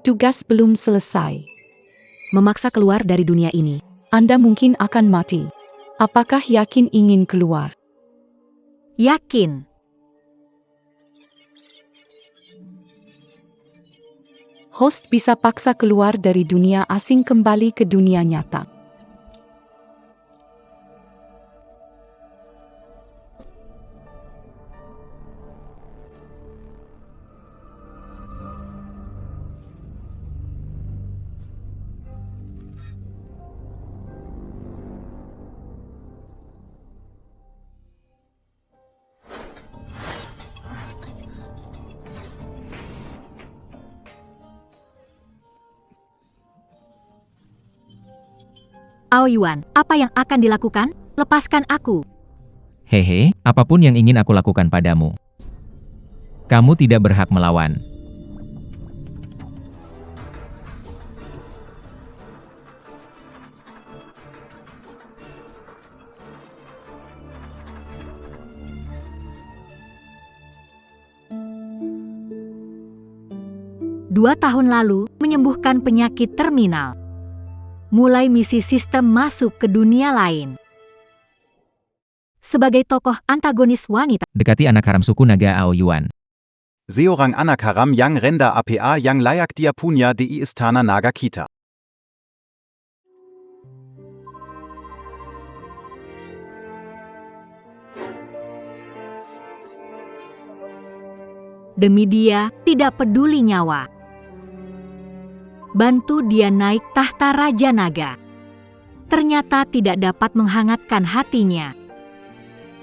Tugas belum selesai. Memaksa keluar dari dunia ini. Anda mungkin akan mati. Apakah yakin ingin keluar? Yakin. Host bisa paksa keluar dari dunia asing kembali ke dunia nyata. Aoyuan, apa yang akan dilakukan? Lepaskan aku. Hehe, apapun yang ingin aku lakukan padamu. Kamu tidak berhak melawan. Dua tahun lalu, menyembuhkan penyakit terminal. Mulai misi sistem masuk ke dunia lain. Sebagai tokoh antagonis wanita. Dekati anak haram suku naga Aoyuan. Seorang anak haram yang renda APA yang layak dia punya di istana naga kita. Demi dia, tidak peduli nyawa. Bantu dia naik tahta Raja Naga. Ternyata tidak dapat menghangatkan hatinya.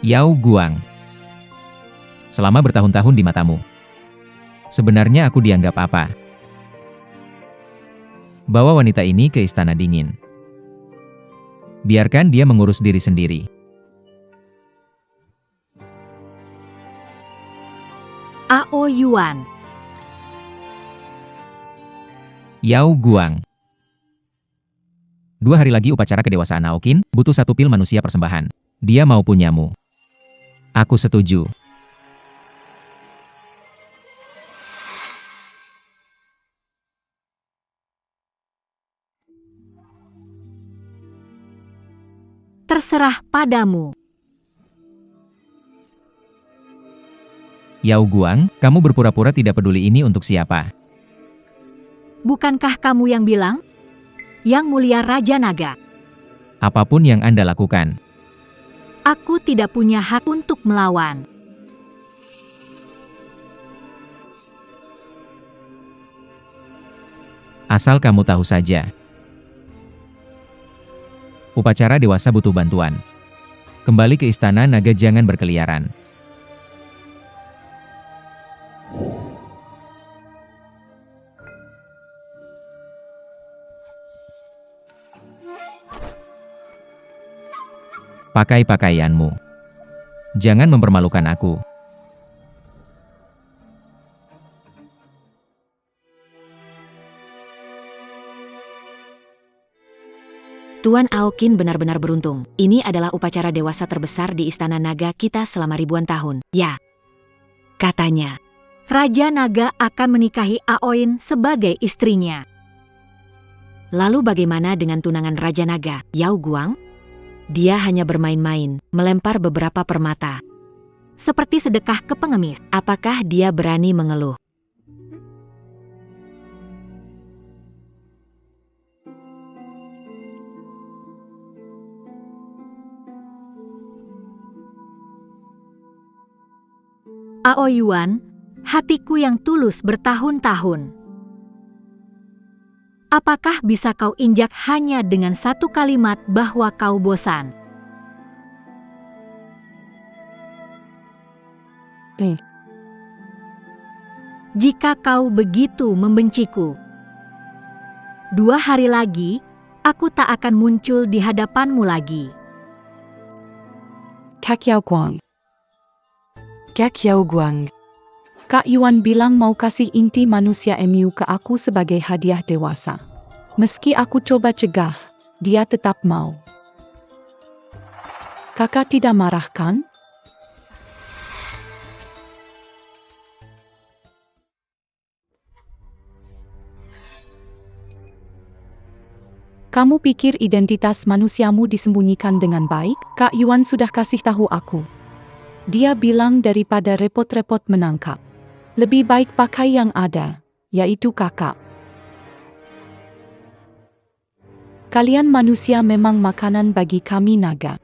Yao Guang. Selama bertahun-tahun di matamu. Sebenarnya aku dianggap apa? Bawa wanita ini ke istana dingin. Biarkan dia mengurus diri sendiri. Aoyuan. Yao Guang. 2 hari lagi upacara kedewasaan Aokin, butuh 1 pil manusia persembahan. Dia mau punyamu. Aku setuju. Terserah padamu. Yao Guang, kamu berpura-pura tidak peduli ini untuk siapa? Bukankah kamu yang bilang? Yang mulia Raja Naga. Apapun yang Anda lakukan. Aku tidak punya hak untuk melawan. Asal kamu tahu saja. Upacara dewasa butuh bantuan. Kembali ke istana naga, jangan berkeliaran. Pakai pakaianmu. Jangan mempermalukan aku. Tuan Aokin benar-benar beruntung. Ini adalah upacara dewasa terbesar di istana naga kita selama ribuan tahun. Ya. Katanya, Raja Naga akan menikahi Aoin sebagai istrinya. Lalu bagaimana dengan tunangan Raja Naga, Yao Guang? Dia hanya bermain-main, melempar beberapa permata. Seperti sedekah ke pengemis. Apakah dia berani mengeluh? Aoyuan, hatiku yang tulus bertahun-tahun. Apakah bisa kau injak hanya dengan 1 kalimat bahwa kau bosan? Jika kau begitu membenciku, 2 hari lagi, aku tak akan muncul di hadapanmu lagi. Kak Yao Guang. Kak Yao Guang. Kak Yuan bilang mau kasih inti manusia MU ke aku sebagai hadiah dewasa. Meski aku coba cegah, dia tetap mau. Kakak tidak marah kan? Kamu pikir identitas manusiamu disembunyikan dengan baik? Kak Yuan sudah kasih tahu aku. Dia bilang daripada repot-repot menangkap, lebih baik pakai yang ada, yaitu kakak. Kalian manusia memang makanan bagi kami naga.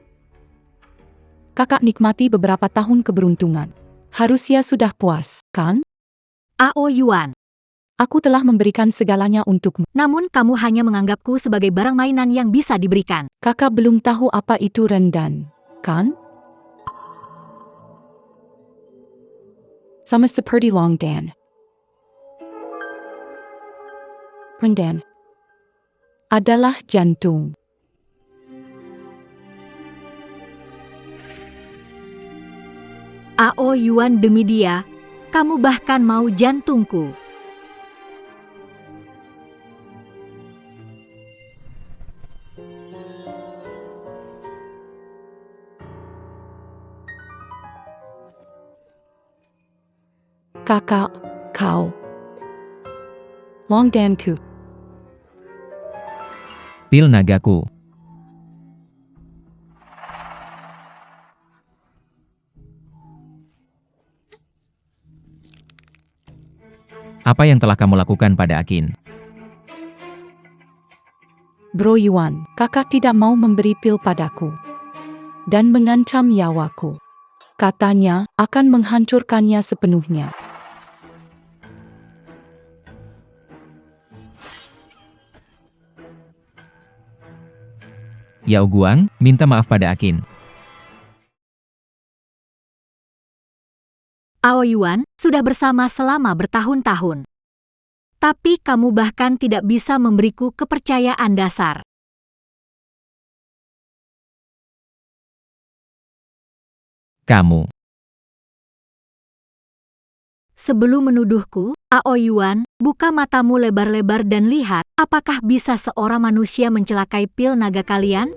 Kakak nikmati beberapa tahun keberuntungan. Harusnya sudah puas, kan? Ao Yuan, Aku telah memberikan segalanya untukmu. namun kamu hanya menganggapku sebagai barang mainan yang bisa diberikan. Kakak belum tahu apa itu rendan, kan? Sama seperti Long Dan. Rendan adalah jantung. Ao Yuan, demi dia, kamu bahkan mau jantungku. Kakak, kau. Long Danku. Pil nagaku. Apa yang telah kamu lakukan pada Akin? Bro Yuan, kakak tidak mau memberi pil padaku. Dan mengancam nyawaku. Katanya, akan menghancurkannya sepenuhnya. Yao Guang, minta maaf pada Akin. Ao Yuan sudah bersama selama bertahun-tahun. Tapi kamu bahkan tidak bisa memberiku kepercayaan dasar. Kamu. Sebelum menuduhku, Ao Yuan, buka matamu lebar-lebar dan lihat apakah bisa seorang manusia mencelakai pil naga kalian?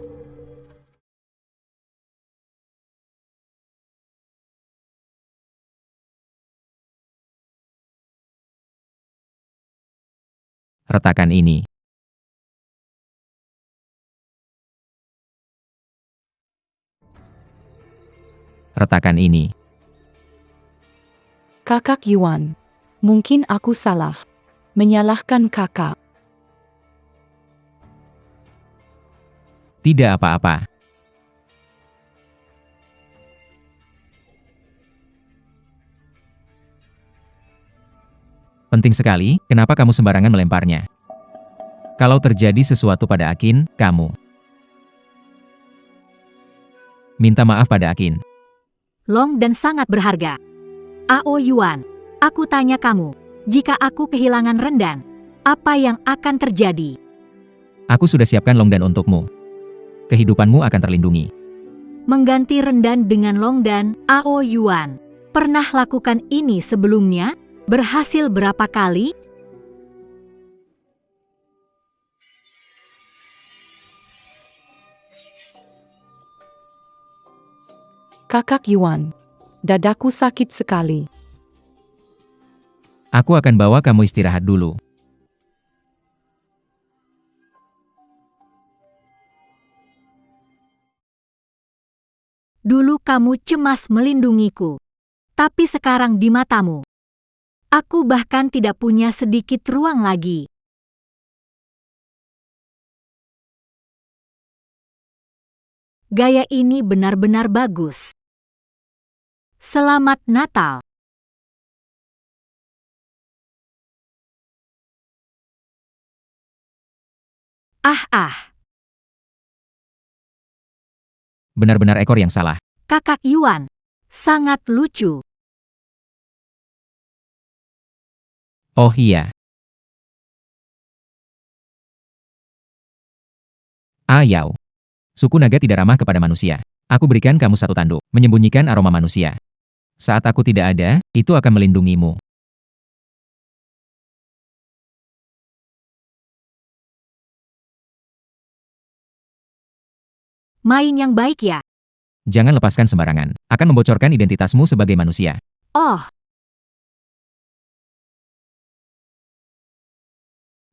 Retakan ini. Retakan ini. Kakak Yuan, mungkin aku salah. Menyalahkan kakak. Tidak apa-apa. Penting sekali, kenapa kamu sembarangan melemparnya? Kalau terjadi sesuatu pada Akin, kamu minta maaf pada Akin. Long dan sangat berharga. Ao Yuan, aku tanya kamu, jika aku kehilangan Rendan, apa yang akan terjadi? Aku sudah siapkan Long Dan untukmu. Kehidupanmu akan terlindungi. Mengganti Rendan dengan Long dan Ao Yuan. Pernah lakukan ini sebelumnya? Berhasil berapa kali? Kakak Yuan, dadaku sakit sekali. Aku akan bawa kamu istirahat dulu. Dulu kamu cemas melindungiku. Tapi sekarang di matamu, aku bahkan tidak punya sedikit ruang lagi. Gaya ini benar-benar bagus. Selamat Natal. Ah. Benar-benar ekor yang salah. Kakak Yuan, sangat lucu. Oh iya. Yao. Suku naga tidak ramah kepada manusia. Aku berikan kamu satu tanduk, menyembunyikan aroma manusia. Saat aku tidak ada, itu akan melindungimu. Main yang baik ya. Jangan lepaskan sembarangan, akan membocorkan identitasmu sebagai manusia. Oh.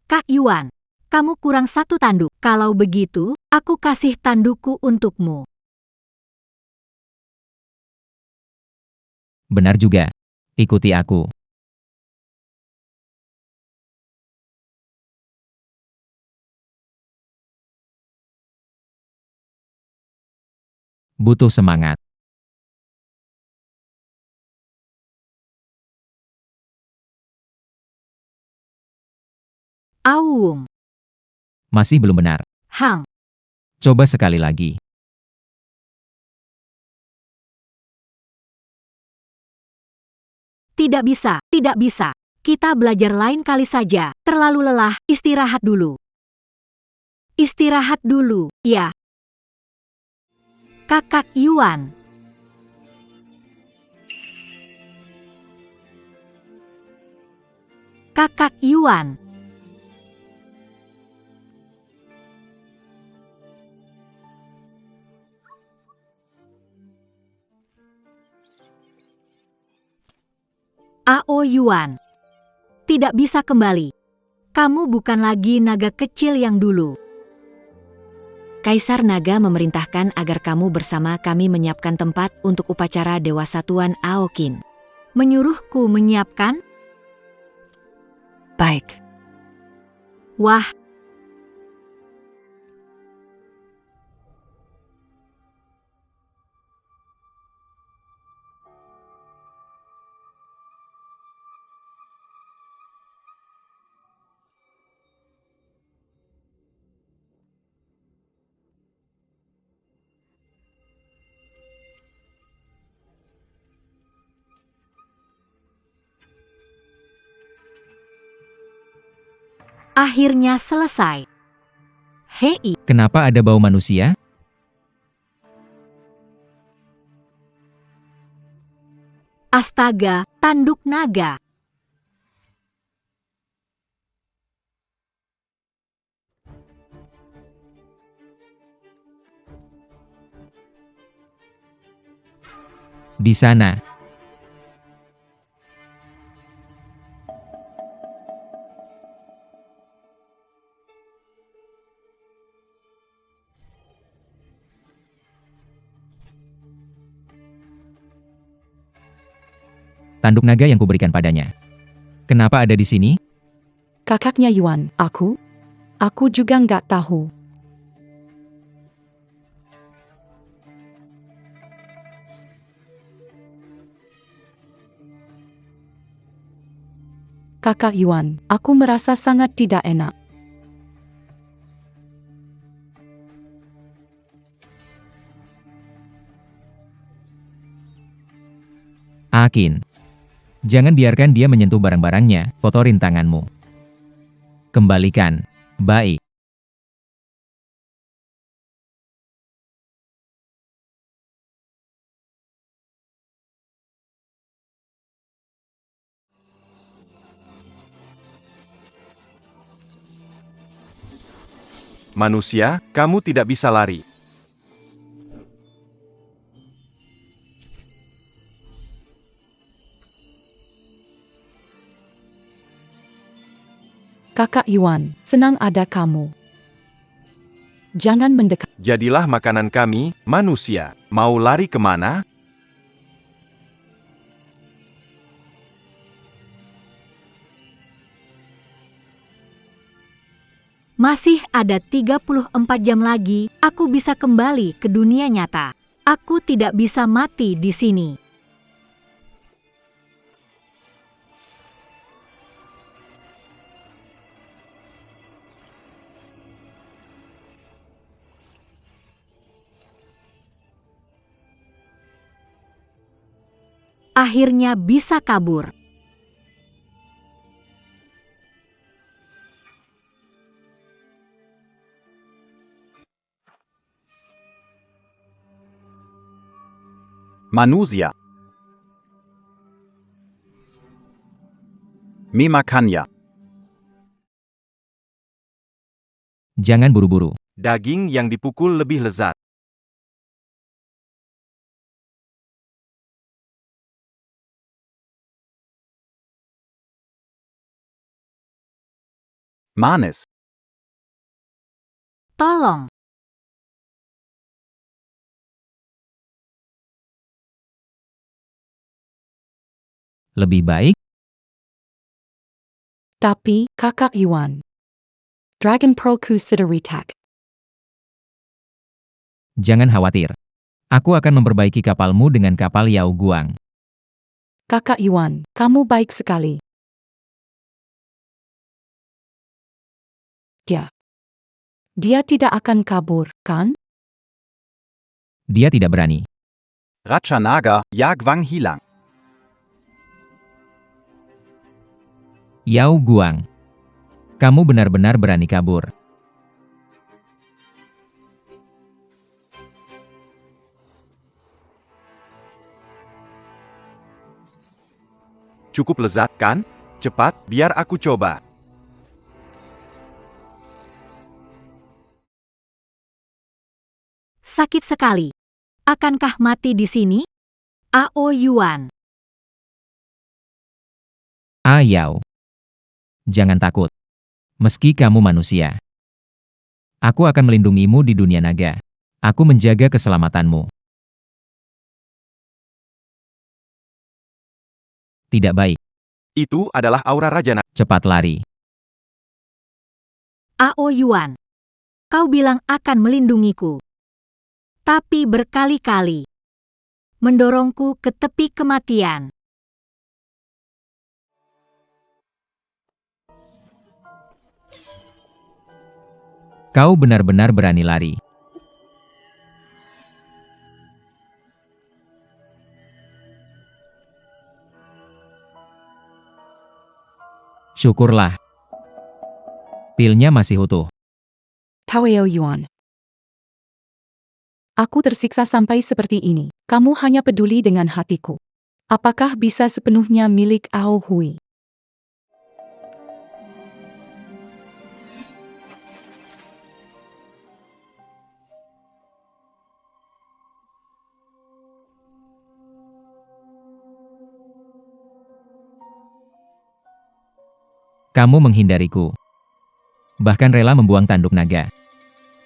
Kak Yuan, kamu kurang satu tanduk. Kalau begitu, aku kasih tandukku untukmu. Benar juga. Ikuti aku. Butuh semangat. Aung. Masih belum benar. Hang. Coba sekali lagi. Tidak bisa, tidak bisa. Kita belajar lain kali saja. Terlalu lelah, istirahat dulu. Istirahat dulu, ya. Kakak Yuan. Kakak Yuan. Ao Yuan. Tidak bisa kembali. Kamu bukan lagi naga kecil yang dulu. Kaisar Naga memerintahkan agar kamu bersama kami menyiapkan tempat untuk upacara Dewasa Tuan Aokin. Menyuruhku menyiapkan? Baik. Wah. Akhirnya selesai. Hei. Kenapa ada bau manusia? Astaga, tanduk naga. Di sana. Tanduk naga yang kuberikan padanya. Kenapa ada di sini? Kakaknya Yuan, aku? Aku juga nggak tahu. Kakak Yuan, aku merasa sangat tidak enak. Akin. Jangan biarkan dia menyentuh barang-barangnya, kotorin tanganmu. Kembalikan. Baik. Manusia, kamu tidak bisa lari. Kakak Yuan, senang ada kamu. Jangan mendekat. Jadilah makanan kami, manusia. Mau lari kemana? Masih ada 34 jam lagi, aku bisa kembali ke dunia nyata. Aku tidak bisa mati di sini. Akhirnya bisa kabur. Manusia. Memakannya. Jangan buru-buru. Daging yang dipukul lebih lezat. Manis. Tolong. Lebih baik, Tapi, Kakak Yuan. Dragon Proku Sideritak. jangan khawatir. Aku akan memperbaiki kapalmu dengan kapal Yao Guang. Kakak Yuan, kamu baik sekali. Dia tidak akan kabur, kan? Dia tidak berani. Raja Naga, Jagwang hilang. Yao Guang. Kamu benar-benar berani kabur. Cukup lezat, kan? Cepat, biar aku coba. Sakit sekali. Akankah mati di sini? Ao Yuan. Yao. Jangan takut. Meski kamu manusia, aku akan melindungimu di dunia naga. Aku menjaga keselamatanmu. Tidak baik. Itu adalah aura Raja Naga. Cepat lari. Ao Yuan. Kau bilang akan melindungiku. Tapi berkali-kali mendorongku ke tepi kematian. Kau benar-benar berani lari. Syukurlah. Pilnya masih utuh. Taweo Yuan. Aku tersiksa sampai seperti ini. Kamu hanya peduli dengan hatiku. Apakah bisa sepenuhnya milik Ao Hui? Kamu menghindariku. Bahkan rela membuang tanduk naga.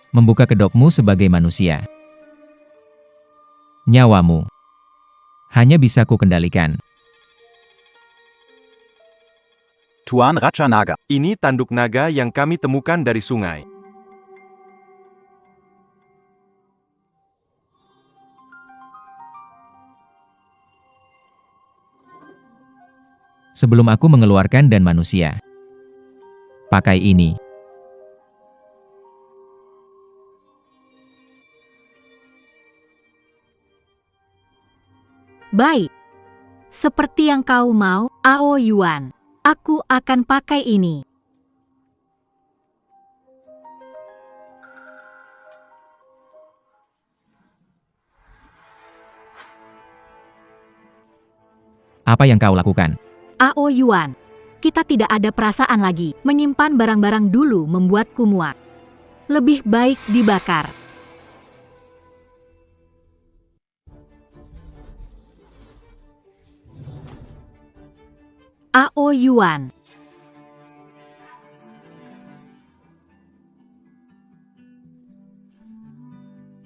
Membuka kedokmu sebagai manusia. Nyawamu hanya bisa kukendalikan. Tuan Raja Naga. Ini tanduk naga yang kami temukan dari sungai. Sebelum aku mengeluarkan dan manusia. Pakai ini. Baik. Seperti yang kau mau, Ao Yuan. Aku akan pakai ini. Apa yang kau lakukan? Ao Yuan. Kita tidak ada perasaan lagi. Menyimpan barang-barang dulu membuatku muak. Lebih baik dibakar. Ao Yuan.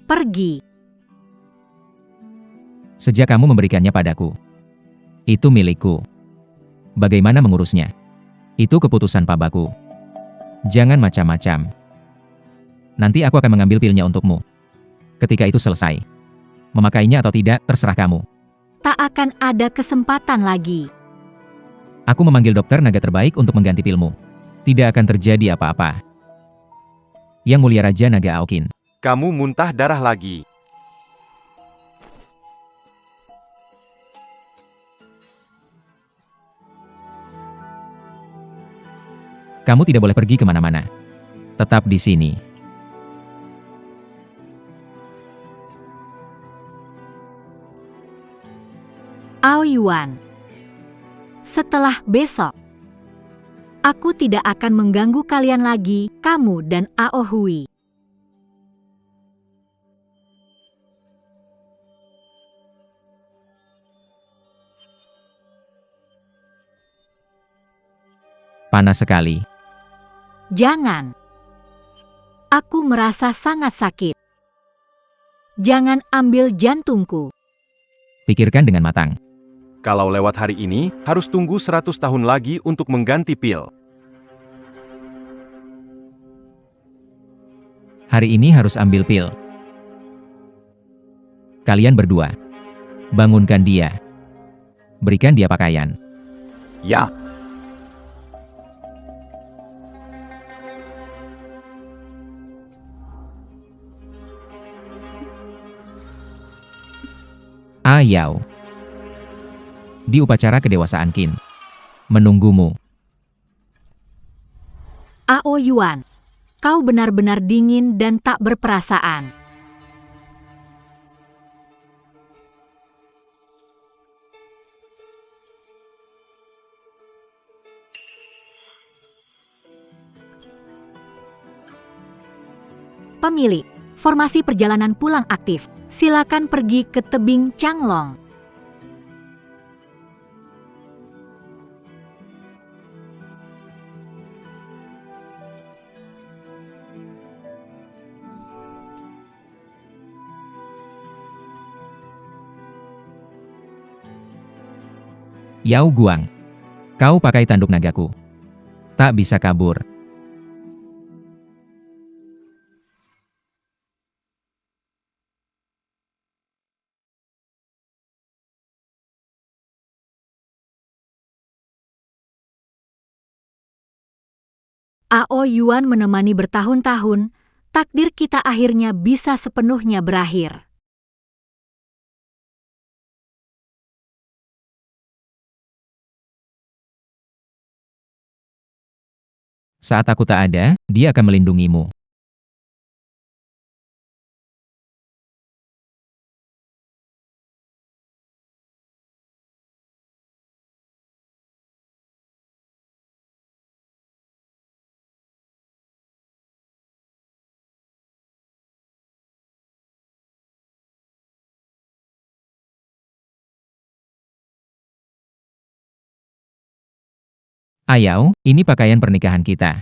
Pergi. Sejak kamu memberikannya padaku. Itu milikku. Bagaimana mengurusnya? Itu keputusan pabaku. Jangan macam-macam. Nanti aku akan mengambil pilnya untukmu. Ketika itu selesai. Memakainya atau tidak, terserah kamu. Tak akan ada kesempatan lagi. Aku memanggil dokter naga terbaik untuk mengganti pilmu. Tidak akan terjadi apa-apa. Yang Mulia Raja Naga Aokin. Kamu muntah darah lagi. Kamu tidak boleh pergi kemana-mana. Tetap di sini. Ao Yuan. Setelah besok, aku tidak akan mengganggu kalian lagi, kamu dan Ao Hui. Panas sekali. Jangan. Aku merasa sangat sakit. Jangan ambil jantungku. Pikirkan dengan matang. Kalau lewat hari ini, harus tunggu 100 tahun lagi untuk mengganti pil. Hari ini harus ambil pil. Kalian berdua. Bangunkan dia. Berikan dia pakaian. Ya. Ayau. Di upacara kedewasaan Qin. Menunggumu. Ao Yuan, kau benar-benar dingin dan tak berperasaan. Pemilik, formasi perjalanan pulang aktif. Silakan pergi ke tebing Changlong. Yao Guang. Kau pakai tanduk nagaku. Tak bisa kabur. Ao Yuan menemani bertahun-tahun, takdir kita akhirnya bisa sepenuhnya berakhir. Saat aku tak ada, dia akan melindungimu. Ayau, ini pakaian pernikahan kita.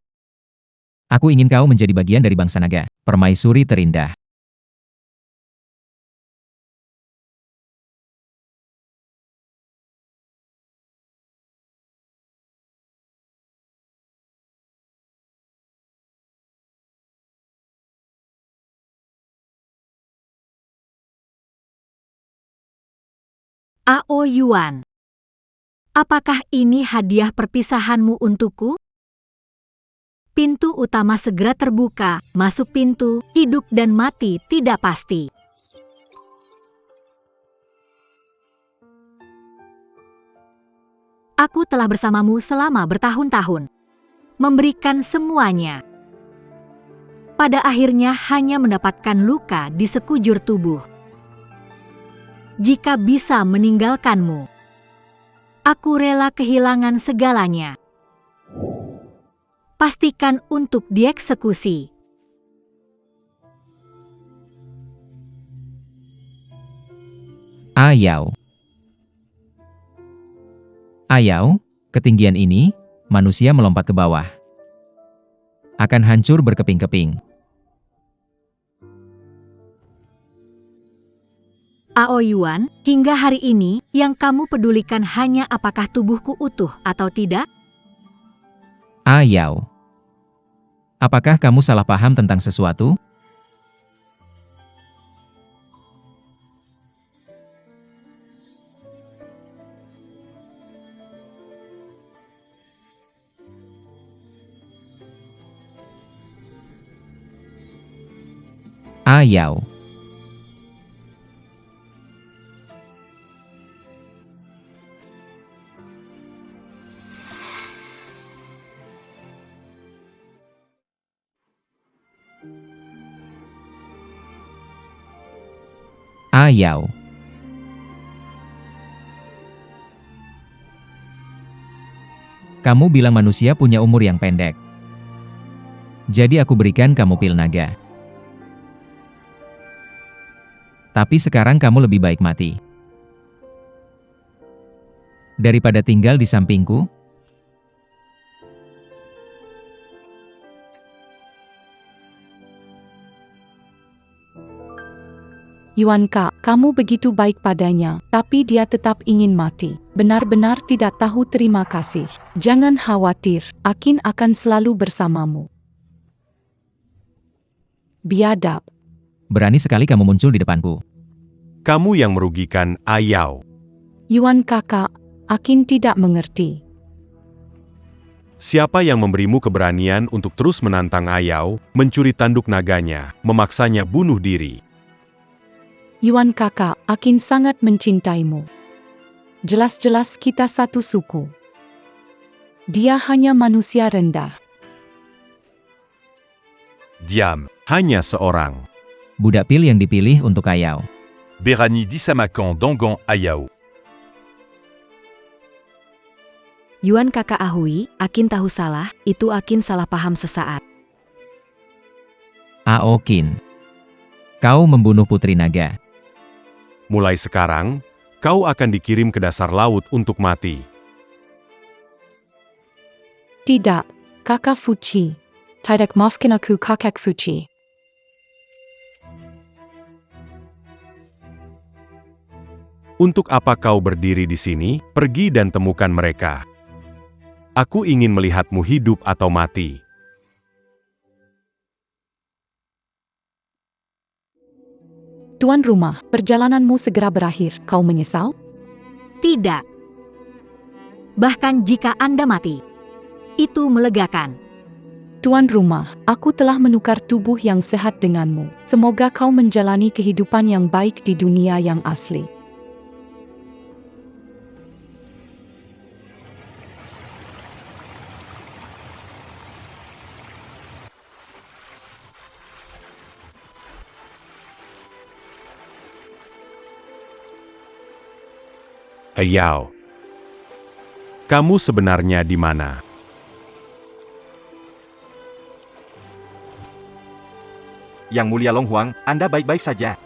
Aku ingin kau menjadi bagian dari bangsa naga, permaisuri terindah. Ao Yuan, apakah ini hadiah perpisahanmu untukku? Pintu utama segera terbuka, masuk pintu, hidup dan mati tidak pasti. Aku telah bersamamu selama bertahun-tahun, memberikan semuanya. Pada akhirnya hanya mendapatkan luka di sekujur tubuh. Jika bisa meninggalkanmu, aku rela kehilangan segalanya. Pastikan untuk dieksekusi. Ayau. Ayau, ketinggian ini, manusia melompat ke bawah. Akan hancur berkeping-keping. Ao Yuan, hingga hari ini, yang kamu pedulikan hanya apakah tubuhku utuh atau tidak? Ayau. Apakah kamu salah paham tentang sesuatu? Ayau. Ayau. Kamu bilang manusia punya umur yang pendek. Jadi aku berikan kamu pil naga. Tapi sekarang kamu lebih baik mati. Daripada tinggal di sampingku. Yuan Kak, kamu begitu baik padanya, tapi dia tetap ingin mati. Benar-benar tidak tahu terima kasih. Jangan khawatir, Akin akan selalu bersamamu. Biadab. Berani sekali kamu muncul di depanku. Kamu yang merugikan Ayao. Yuan kakak, Akin tidak mengerti. Siapa yang memberimu keberanian untuk terus menantang Ayao, mencuri tanduk naganya, memaksanya bunuh diri? Yuan kakak, Akin sangat mencintaimu. Jelas-jelas kita satu suku. Dia hanya manusia rendah. Diam, hanya seorang. Budak pil yang dipilih untuk Ayao. Berani disamakan Dongon Ayao. Yuan kakak Ahui, Akin tahu salah, itu Akin salah paham sesaat. Aokin. Kau membunuh Putri Naga. Mulai sekarang, kau akan dikirim ke dasar laut untuk mati. Tidak, kakak Fuci. Tidak maafkan aku kakak Fuci. Untuk apa kau berdiri di sini? Pergi dan temukan mereka. Aku ingin melihatmu hidup atau mati. Tuan rumah, perjalananmu segera berakhir. Kau menyesal? Tidak. Bahkan jika Anda mati, itu melegakan. Tuan rumah, aku telah menukar tubuh yang sehat denganmu. Semoga kau menjalani kehidupan yang baik di dunia yang asli. Ayao. Kamu sebenarnya di mana? Yang Mulia Long Huang, Anda baik-baik saja.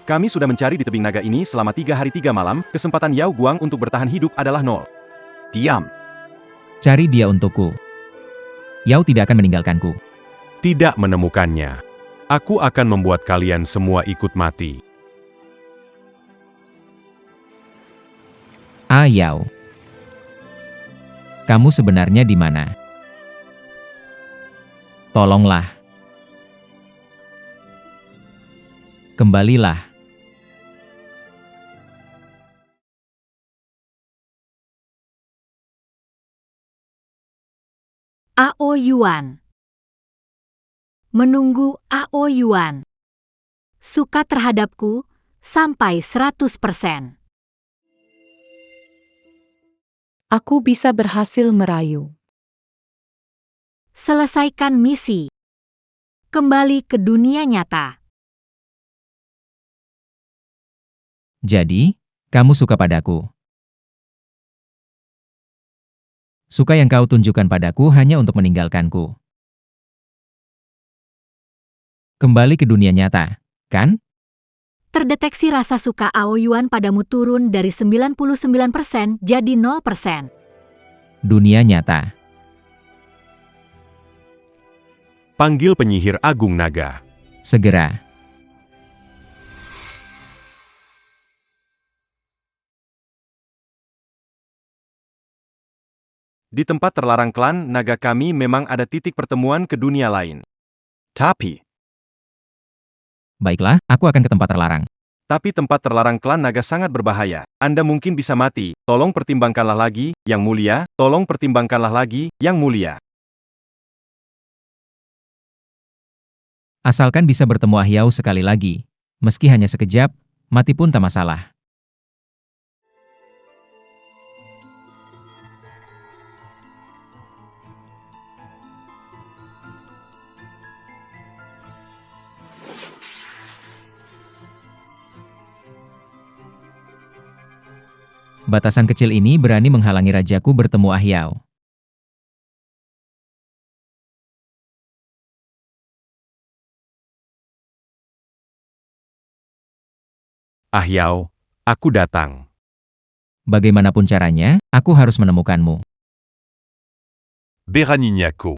Kami sudah mencari di tebing naga ini selama 3 hari 3 malam, kesempatan Yao Guang untuk bertahan hidup adalah 0. Diam. Cari dia untukku. Yao tidak akan meninggalkanku. Tidak menemukannya. Aku akan membuat kalian semua ikut mati. Ayao. Kamu sebenarnya di mana? Tolonglah. Kembalilah. Ao Yuan. Menunggu Ao Yuan. Suka terhadapku sampai 100%. Aku bisa berhasil merayu. Selesaikan misi. Kembali ke dunia nyata. Jadi, kamu suka padaku. Suka yang kau tunjukkan padaku hanya untuk meninggalkanku. Kembali ke dunia nyata, kan? Terdeteksi rasa suka Ao Yuan padamu turun dari 99% jadi 0%. Dunia nyata. Panggil penyihir Agung Naga. Segera. Di tempat terlarang klan naga kami memang ada titik pertemuan ke dunia lain. Tapi Baiklah, aku akan ke tempat terlarang. tempat terlarang klan naga sangat berbahaya. Anda mungkin bisa mati. Tolong pertimbangkanlah lagi, Yang Mulia. Tolong pertimbangkanlah lagi, Yang Mulia. Asalkan bisa bertemu Ahyao sekali lagi. Meski hanya sekejap, mati pun tak masalah. Batasan kecil ini berani menghalangi rajaku bertemu Ahyao. Ahyao, aku datang. Bagaimanapun caranya, aku harus menemukanmu. Beraninya-ku.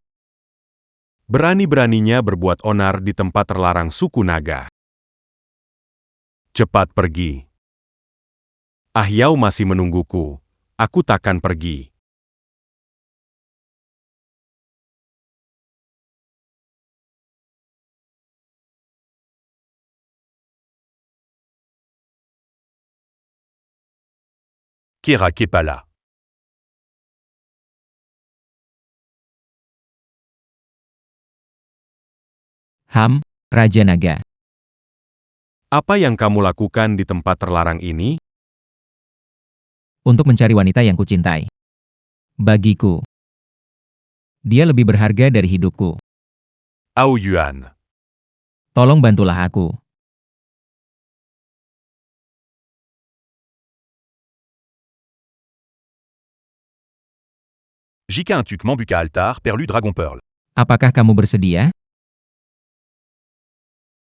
Berani-beraninya berbuat onar di tempat terlarang suku naga. Cepat pergi. Yao masih menungguku. Aku takkan pergi. Kerak est pas là. Raja Naga. Apa yang kamu lakukan di tempat terlarang ini? Untuk mencari wanita yang kucintai. Bagiku, dia lebih berharga dari hidupku. Aoyuan. Tolong bantulah aku. Jika un tuc Mambuka altar, perlu Dragon Pearl. Apakah kamu bersedia?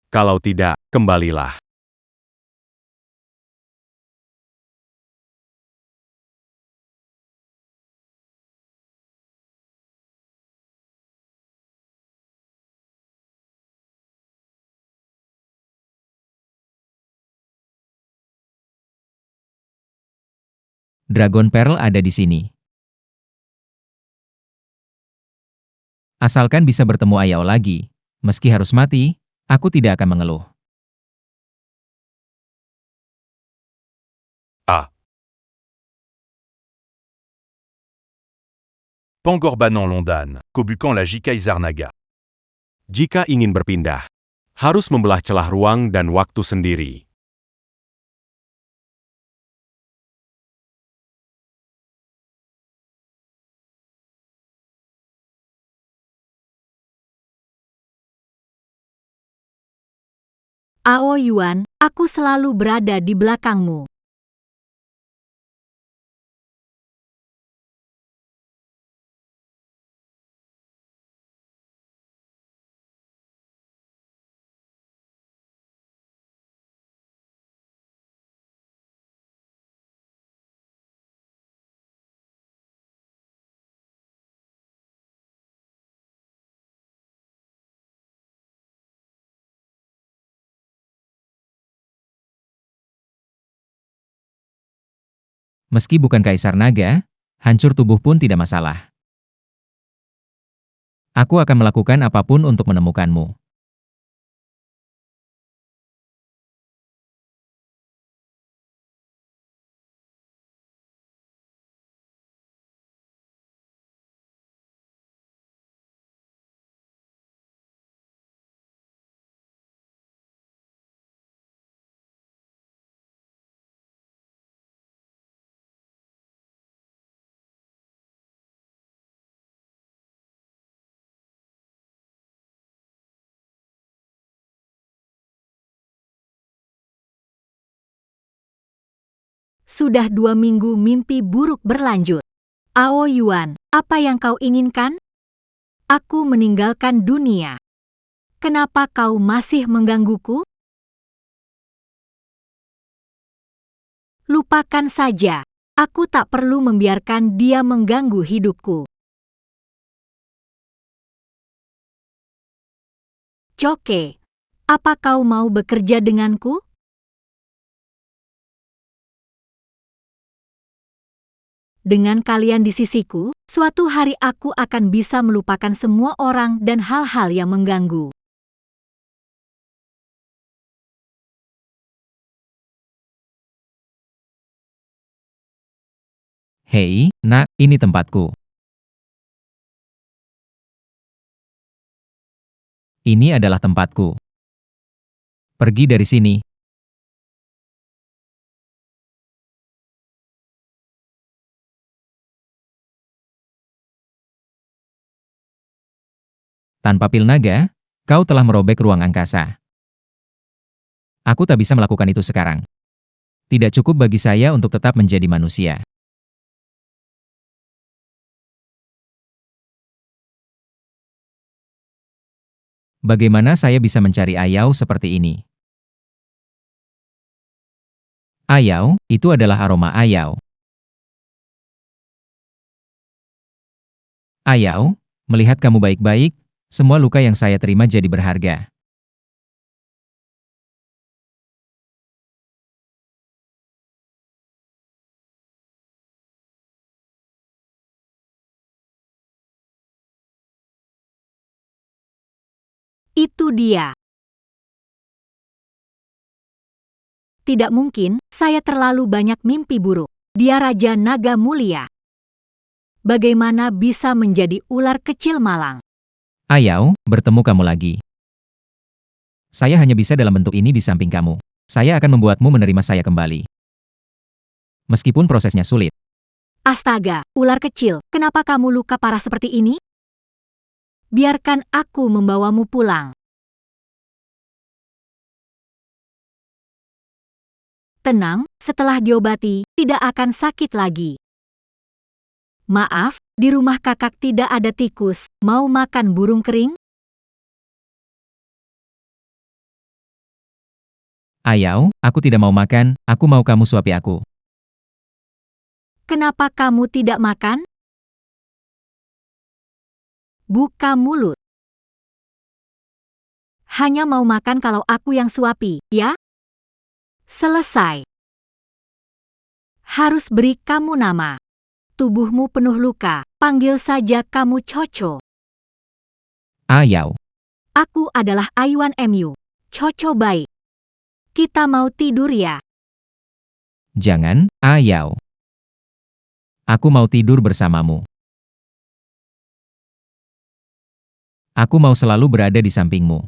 Kalau tidak, kembalilah. Dragon Pearl ada di sini. Asalkan bisa bertemu Ayao lagi, meski harus mati, aku tidak akan mengeluh. Pangorbanan Londan, Kobukan la Jikaizar Naga. Jika ingin berpindah, harus membelah celah ruang dan waktu sendiri. Aoyuan, aku selalu berada di belakangmu. Meski bukan Kaisar Naga, hancur tubuh pun tidak masalah. Aku akan melakukan apapun untuk menemukanmu. Sudah 2 minggu mimpi buruk berlanjut. Aoyuan, apa yang kau inginkan? Aku meninggalkan dunia. Kenapa kau masih menggangguku? Lupakan saja. Aku tak perlu membiarkan dia mengganggu hidupku. Coke, apa kau mau bekerja denganku? Dengan kalian di sisiku, suatu hari aku akan bisa melupakan semua orang dan hal-hal yang mengganggu. Hei, nak, ini tempatku. Ini adalah tempatku. Pergi dari sini. Tanpa pil naga, kau telah merobek ruang angkasa. Aku tak bisa melakukan itu sekarang. Tidak cukup bagi saya untuk tetap menjadi manusia. Bagaimana saya bisa mencari Ayao seperti ini? Ayao, itu adalah aroma Ayao. Ayao, melihat kamu baik-baik, semua luka yang saya terima jadi berharga. Itu dia. Tidak mungkin, saya terlalu banyak mimpi buruk. Dia Raja Naga Mulia. Bagaimana bisa menjadi ular kecil malang? Ayau, bertemu kamu lagi. Saya hanya bisa dalam bentuk ini di samping kamu. Saya akan membuatmu menerima saya kembali. Meskipun prosesnya sulit. Astaga, ular kecil, kenapa kamu luka parah seperti ini? Biarkan aku membawamu pulang. Tenang, setelah diobati, tidak akan sakit lagi. Maaf, di rumah kakak tidak ada tikus. Mau makan burung kering? Ayau, aku tidak mau makan, aku mau kamu suapi aku. Kenapa kamu tidak makan? Buka mulut. Hanya mau makan kalau aku yang suapi, ya? Selesai. Harus beri kamu nama. Tubuhmu penuh luka, panggil saja kamu Coco. Ayau, Aku adalah Aiwan Mu. Coco baik. Kita mau tidur ya? jangan, Ayau. Aku mau tidur bersamamu. Aku mau selalu berada di sampingmu.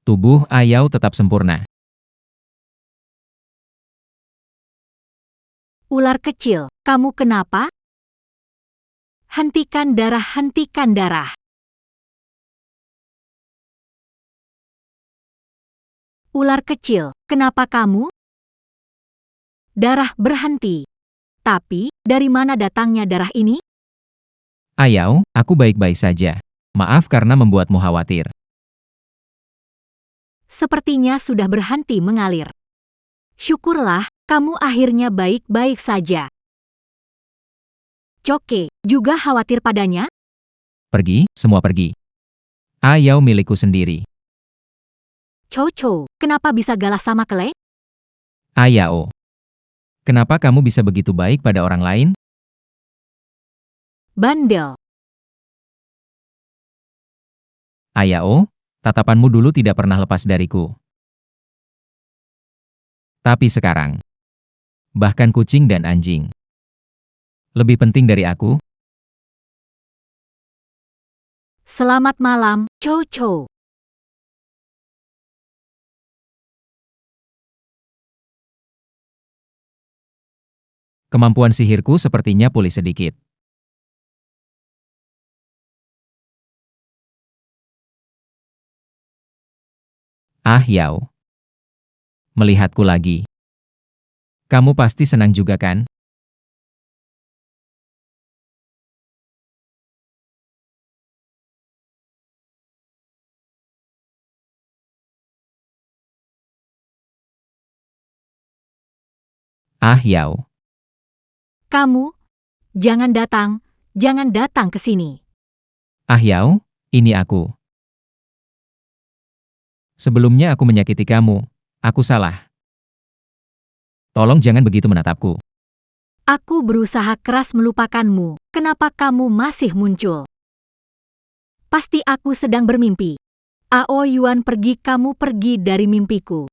Tubuh Ayau tetap sempurna. Ular kecil, kamu kenapa? Hentikan darah, hentikan darah. Ular kecil, kenapa kamu? Darah berhenti. Tapi, dari mana datangnya darah ini? Ayau, aku baik-baik saja. Maaf karena membuatmu khawatir. Sepertinya sudah berhenti mengalir. Syukurlah, kamu akhirnya baik-baik saja. Coke, juga khawatir padanya? Pergi, semua pergi. Ayau milikku sendiri. Coco, kenapa bisa galah sama Kele? Ayau. Kenapa kamu bisa begitu baik pada orang lain? Bandel. Ayau, tatapanmu dulu tidak pernah lepas dariku. Tapi sekarang, bahkan kucing dan anjing lebih penting dari aku. Selamat malam, Coco. Kemampuan sihirku sepertinya pulih sedikit. Ah Yao. Melihatku lagi. Kamu pasti senang juga kan? Ah Yao. Kamu, jangan datang ke sini. Ah Yao, ini aku. Sebelumnya aku menyakiti kamu. Aku salah. Tolong jangan begitu menatapku. Aku berusaha keras melupakanmu. Kenapa kamu masih muncul? Pasti aku sedang bermimpi. Ao Yuan pergi, kamu pergi dari mimpiku.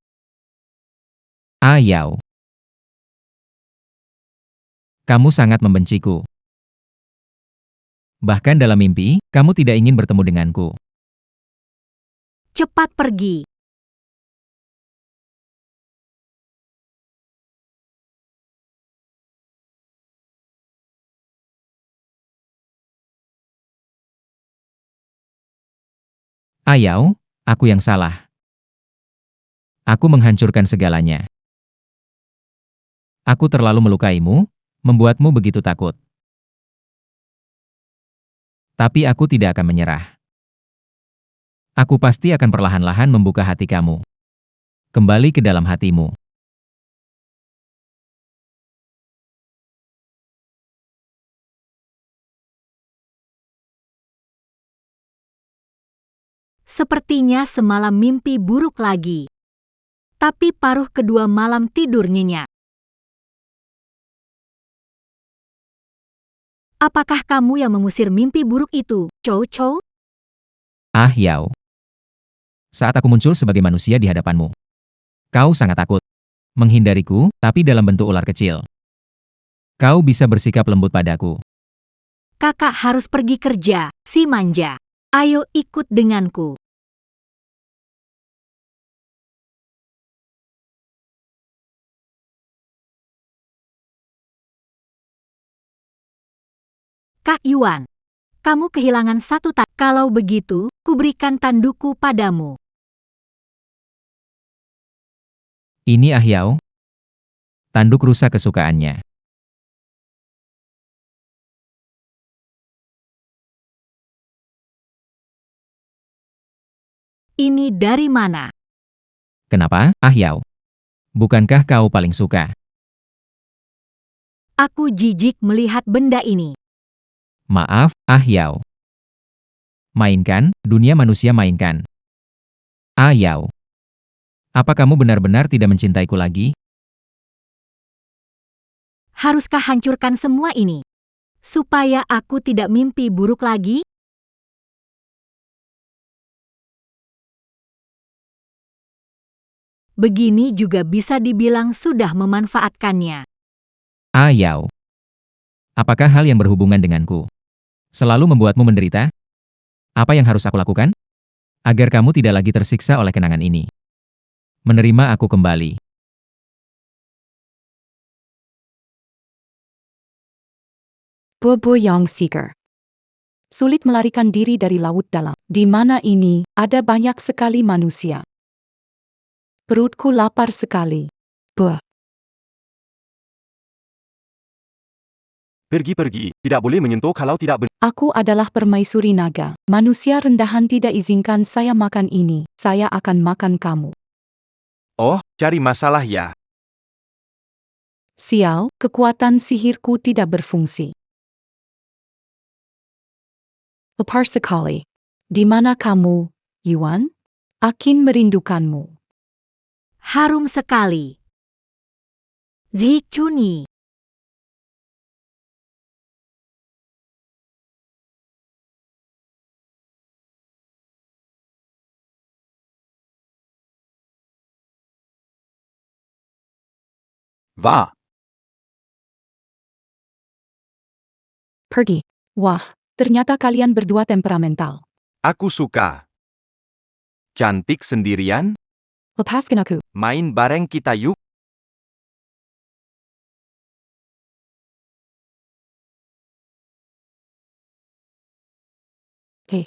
Ah Yao. Kamu sangat membenciku. Bahkan dalam mimpi, kamu tidak ingin bertemu denganku. Cepat pergi. Ah Yao, aku yang salah. Aku menghancurkan segalanya. Aku terlalu melukaimu, membuatmu begitu takut. Tapi aku tidak akan menyerah. Aku pasti akan perlahan-lahan membuka hati kamu. Kembali ke dalam hatimu. Sepertinya semalam mimpi buruk lagi. Tapi paruh kedua malam tidur nyenyak. Apakah kamu yang mengusir mimpi buruk itu, Chow Chow? Ah Yao. Saat aku muncul sebagai manusia di hadapanmu, kau sangat takut. Menghindariku, tapi dalam bentuk ular kecil. Kau bisa bersikap lembut padaku. Kakak harus pergi kerja, si manja. Ayo ikut denganku. Kak Yuan, kamu kehilangan satu tanduk. Kalau begitu, kuberikan tandukku padamu. Ini Ah Yao. Tanduk rusa kesukaannya. Ini dari mana? Kenapa, Ah Yao? Bukankah kau paling suka? Aku jijik melihat benda ini. Maaf, Ah Yao. Mainkan, dunia manusia mainkan. Ah Yao. Apa kamu benar-benar tidak mencintaiku lagi? Haruskah hancurkan semua ini? Supaya aku tidak mimpi buruk lagi? Begini juga bisa dibilang sudah memanfaatkannya. Ah Yao. Apakah hal yang berhubungan denganku selalu membuatmu menderita? Apa yang harus aku lakukan? Agar kamu tidak lagi tersiksa oleh kenangan ini. Menerima aku kembali. Bobo Yang Seeker. Sulit melarikan diri dari laut dalam. Di mana ini, ada banyak sekali manusia. Perutku lapar sekali. Buah. Pergi-pergi, tidak boleh menyentuh kalau tidak benar. Aku adalah permaisuri naga. Manusia rendahan tidak izinkan saya makan ini. Saya akan makan kamu. Oh, cari masalah ya. Sial, kekuatan sihirku tidak berfungsi. Lepar sekali. Di mana kamu, Yuan? Akin merindukanmu. Harum sekali. Zicuni. Va. Pergi. Wah, ternyata kalian berdua temperamental. Aku suka. Cantik sendirian? Lepaskan aku. Main bareng kita yuk. Hei,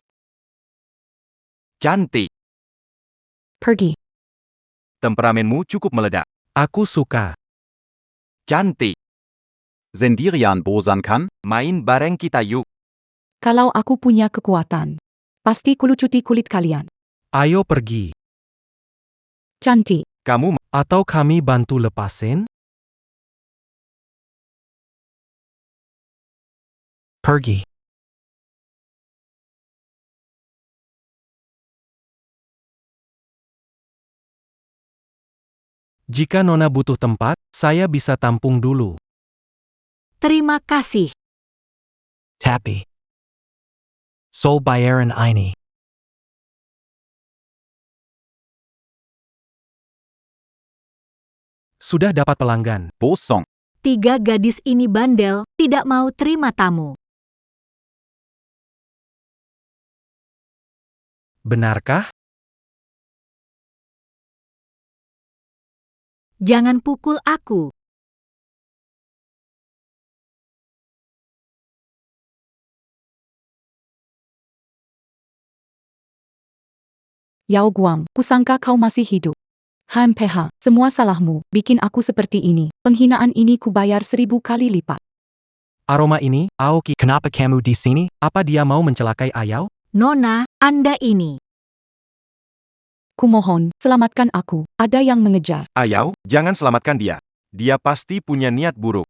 Cantik. pergi. Temperamenmu cukup meledak. Aku suka. Cantik. Sendirian bosan kan? Main bareng kita yuk. Kalau aku punya kekuatan, pasti kulucuti kulit kalian. Ayo pergi. Cantik. Kamu Atau kami bantu lepasin? Pergi. Jika Nona butuh tempat, saya bisa tampung dulu. Terima kasih. Tapi. Soul bayaran ini. Sudah dapat pelanggan. Bosong. 3 gadis ini bandel, tidak mau terima tamu. Benarkah? Jangan pukul aku. Yao Guang, kusangka kau masih hidup. HMPH, semua salahmu, bikin aku seperti ini. Penghinaan ini kubayar 1000 kali lipat. Aroma ini, Aoki, kenapa kamu di sini? Apa dia mau mencelakai Ayao? Nona, Anda ini. Kumohon, selamatkan aku. Ada yang mengejar. Ayao, jangan selamatkan dia. Dia pasti punya niat buruk.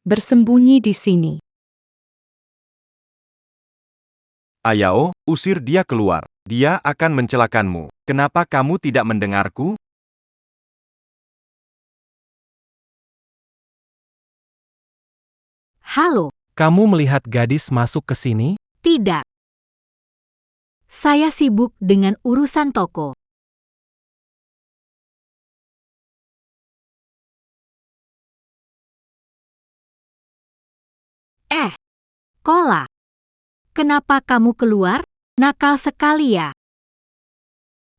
Bersembunyi di sini. Ayao, usir dia keluar. Dia akan mencelakanmu. Kenapa kamu tidak mendengarku? Halo, Kamu melihat gadis masuk ke sini? tidak. Saya sibuk dengan urusan toko. Kola. Kenapa kamu keluar? Nakal sekali ya.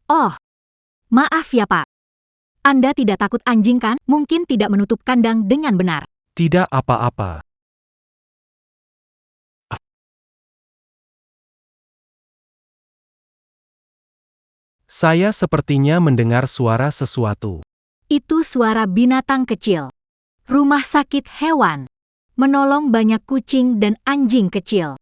Oh, maaf ya Pak. Anda tidak takut anjing kan? Mungkin tidak menutup kandang dengan benar. Tidak apa-apa. Saya sepertinya mendengar suara sesuatu. Itu suara binatang kecil. Rumah sakit hewan. Menolong banyak kucing dan anjing kecil.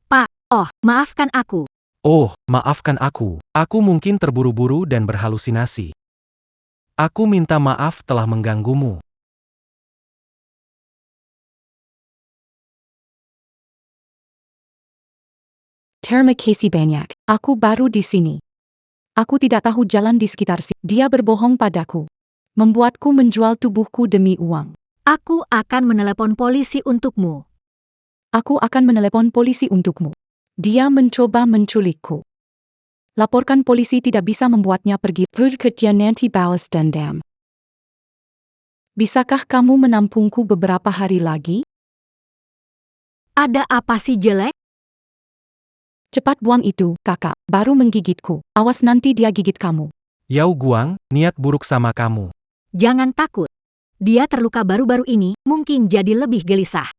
Pak, maafkan aku. Oh, maafkan aku. Aku mungkin terburu-buru dan berhalusinasi. Aku minta maaf telah mengganggumu. Terima kasih banyak. Aku baru di sini. Aku tidak tahu jalan di sekitar sini. Dia berbohong padaku. Membuatku menjual tubuhku demi uang. Aku akan menelepon polisi untukmu. Aku akan menelepon polisi untukmu. Dia mencoba menculikku. Laporkan polisi tidak bisa membuatnya pergi. Dia nanti balas dendam. Bisakah kamu menampungku beberapa hari lagi? Ada apa sih jelek? Cepat buang itu, kakak. Baru menggigitku. Awas nanti dia gigit kamu. Yao Guang, niat buruk sama kamu. Jangan takut. Dia terluka baru-baru ini, mungkin jadi lebih gelisah.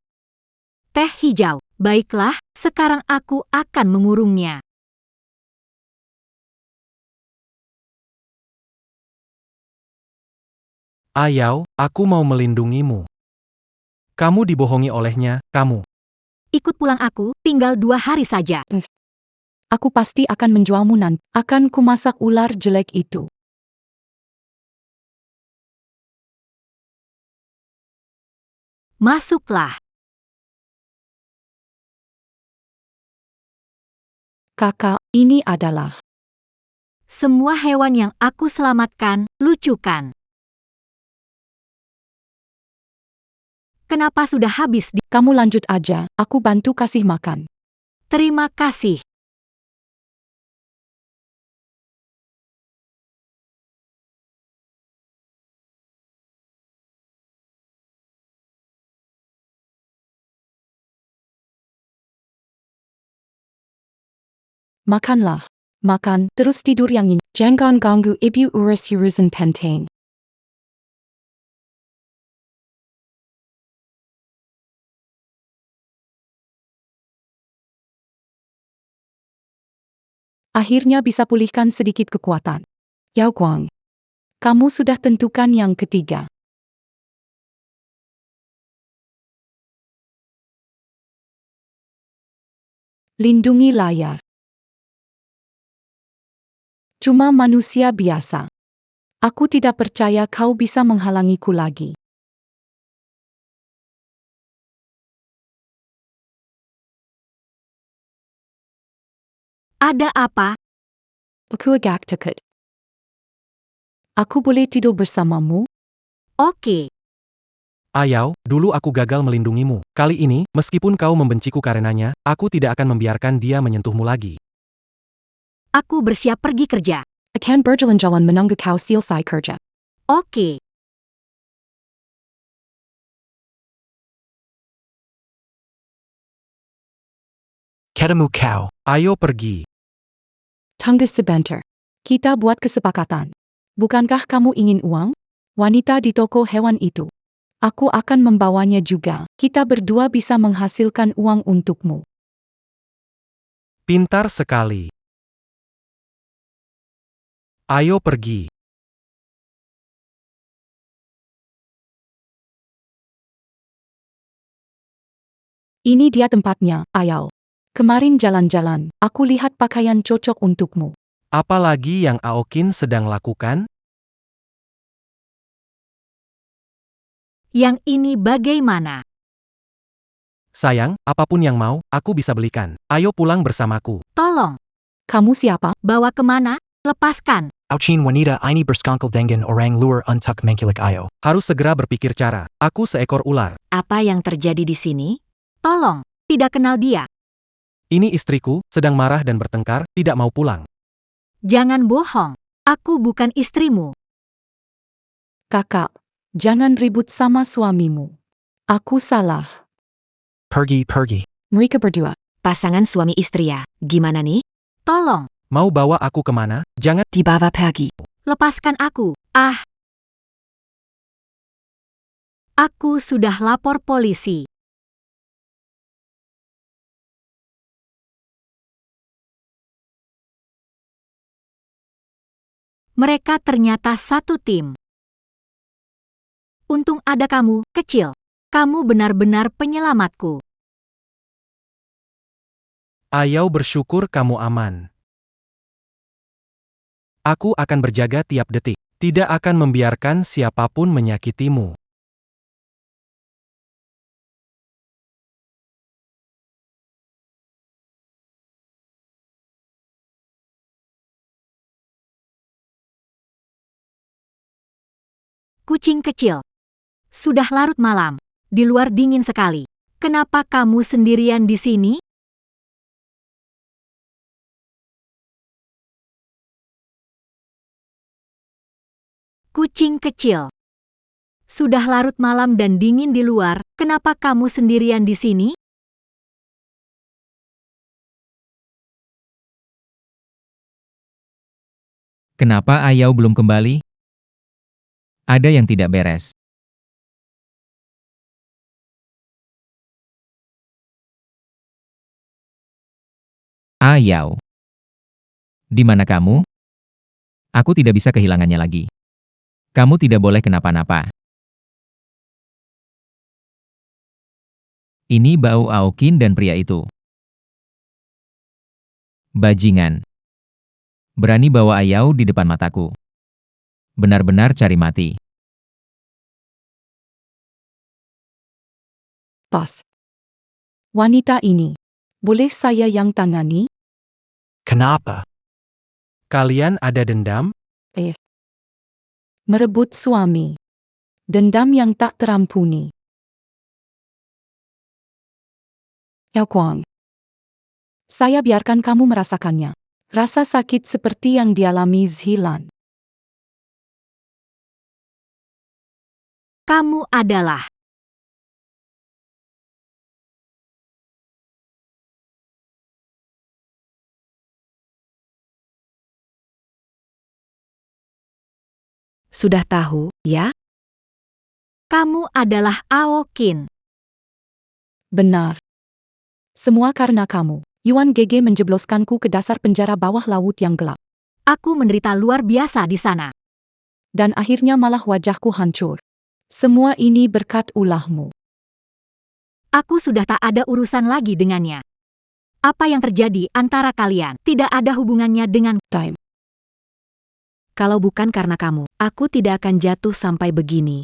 Teh hijau. Baiklah, sekarang aku akan mengurungnya. Ayao, aku mau melindungimu. Kamu dibohongi olehnya, kamu. Ikut pulang aku, tinggal 2 hari saja. Aku pasti akan menjualmu nanti. Akan kumasak ular jelek itu. Masuklah. Kakak, ini adalah. Semua hewan yang aku selamatkan, lucu kan? Kenapa sudah habis? Kamu lanjut aja, aku bantu kasih makan. Terima kasih. Makanlah. Makan, terus tidur yang ini. Jangan ganggu ibu urus urusan penting. Akhirnya bisa pulihkan sedikit kekuatan. Yao Guang. Kamu sudah tentukan yang ketiga. Lindungi layar. Cuma manusia biasa. Aku tidak percaya kau bisa menghalangiku lagi. Ada apa? Aku agak takut. Aku boleh tidur bersamamu? Oke. Ayao, dulu aku gagal melindungimu. Kali ini, meskipun kau membenciku karenanya, aku tidak akan membiarkan dia menyentuhmu lagi. Aku bersiap pergi kerja. Akan berjalan-jalan menunggu kau selesai kerja. Oke. Ketemu kau. Ayo pergi. Tunggu sebentar. Kita buat kesepakatan. Bukankah kamu ingin uang? Wanita di toko hewan itu. Aku akan membawanya juga. Kita berdua bisa menghasilkan uang untukmu. Pintar sekali. Ayo pergi. Ini dia tempatnya, Ayao. Kemarin jalan-jalan, aku lihat pakaian cocok untukmu. Apalagi yang Aokin sedang lakukan? Yang ini bagaimana? Sayang, apapun yang mau, aku bisa belikan. Ayo pulang bersamaku. Tolong, Kamu siapa? bawa kemana? Lepaskan. Auchin wanita ini berskangkal dengan orang luar untuk mengkilik ayo. Harus segera berpikir cara. Aku seekor ular. Apa yang terjadi di sini? Tolong, tidak kenal dia. Ini istriku, sedang marah dan bertengkar, tidak mau pulang. Jangan bohong. Aku bukan istrimu. Kakak, jangan ribut sama suamimu. Aku salah. Pergi. Mereka berdua. Pasangan suami istri ya. Gimana nih? Tolong, Mau bawa aku kemana? Jangan. Dibawa pergi. lepaskan aku. Ah. Aku sudah lapor polisi. Mereka ternyata satu tim. Untung ada kamu, kecil. Kamu benar-benar penyelamatku. Ayo bersyukur kamu aman. Aku akan berjaga tiap detik. Tidak akan membiarkan siapapun menyakitimu. Kucing kecil. Sudah larut malam. Di luar dingin sekali. Kenapa kamu sendirian di sini? Kucing kecil. Sudah larut malam dan dingin di luar, kenapa kamu sendirian di sini? Kenapa Ayau belum kembali? Ada yang tidak beres. Ayau. Di mana kamu? Aku tidak bisa kehilangannya lagi. Kamu tidak boleh kenapa-napa. Ini bau Aokin dan pria itu. Bajingan. Berani bawa Ayau di depan mataku. Benar-benar cari mati. Pas. Wanita ini. Boleh saya yang tangani? Kenapa? Kalian ada dendam? Merebut suami. Dendam yang tak terampuni. Yao Guang. Saya biarkan kamu merasakannya. Rasa sakit seperti yang dialami Zhilan. Kamu adalah sudah tahu, ya? Kamu adalah Aokin. Benar. Semua karena kamu. Yuan Gege menjebloskanku ke dasar penjara bawah laut yang gelap. Aku menderita luar biasa di sana. Dan akhirnya malah wajahku hancur. Semua ini berkat ulahmu. Aku sudah tak ada urusan lagi dengannya. Apa yang terjadi antara kalian tidak ada hubungannya dengan Time. Kalau bukan karena kamu, aku tidak akan jatuh sampai begini.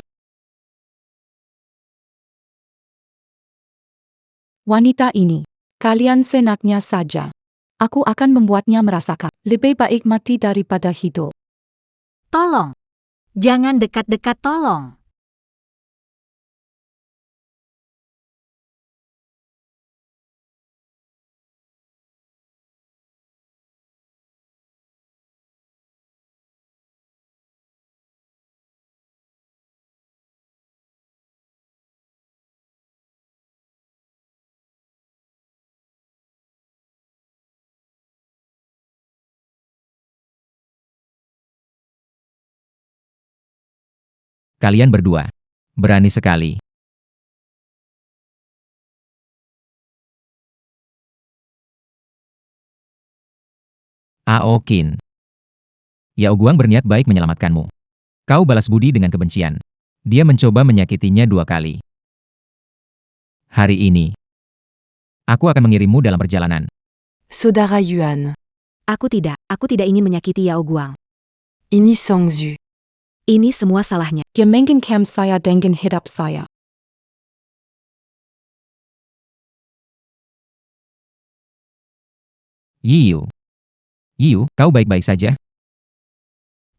Wanita ini. Kalian senaknya saja. Aku akan membuatnya merasakan. Lebih baik mati daripada hidup. Tolong. Jangan dekat-dekat, tolong. Kalian berdua. Berani sekali. Aokin. Yao Guang berniat baik menyelamatkanmu. Kau balas budi dengan kebencian. Dia mencoba menyakitinya 2 kali. Hari ini, aku akan mengirimmu dalam perjalanan. Saudara Yuan, Aku tidak ingin menyakiti Yao Guang. ini Songzhu. Ini semua salahnya. Dia menginginkan saya dengan hidup saya. Yiyu. Yiyu, kau baik-baik saja?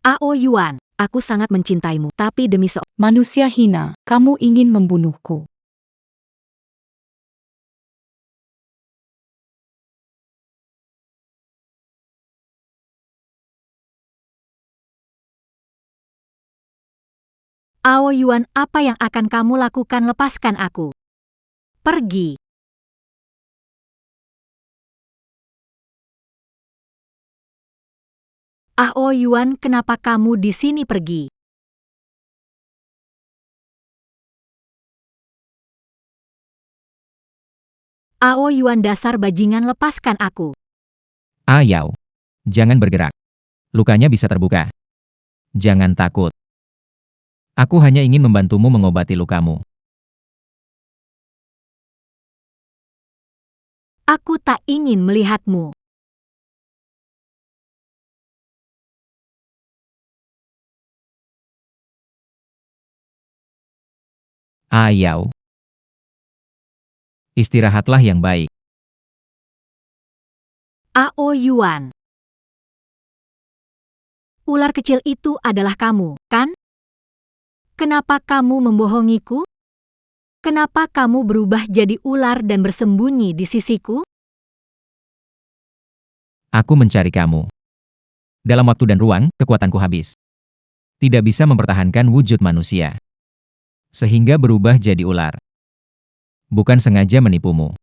Ao Yuan, aku sangat mencintaimu, tapi demi Manusia hina, kamu ingin membunuhku. Ao Yuan, apa yang akan kamu lakukan? Lepaskan aku. Pergi. Ao Yuan, kenapa kamu di sini? Pergi. Ao Yuan, dasar bajingan, lepaskan aku. Yao. Jangan bergerak. Lukanya bisa terbuka. Jangan takut. Aku hanya ingin membantumu mengobati lukamu. Aku tak ingin melihatmu. Yao. Istirahatlah yang baik. Ao Yuan. Ular kecil itu adalah kamu, kan? Kenapa kamu membohongiku? Kenapa kamu berubah jadi ular dan bersembunyi di sisiku? Aku mencari kamu. Dalam waktu dan ruang, kekuatanku habis. Tidak bisa mempertahankan wujud manusia. Sehingga berubah jadi ular. Bukan sengaja menipumu.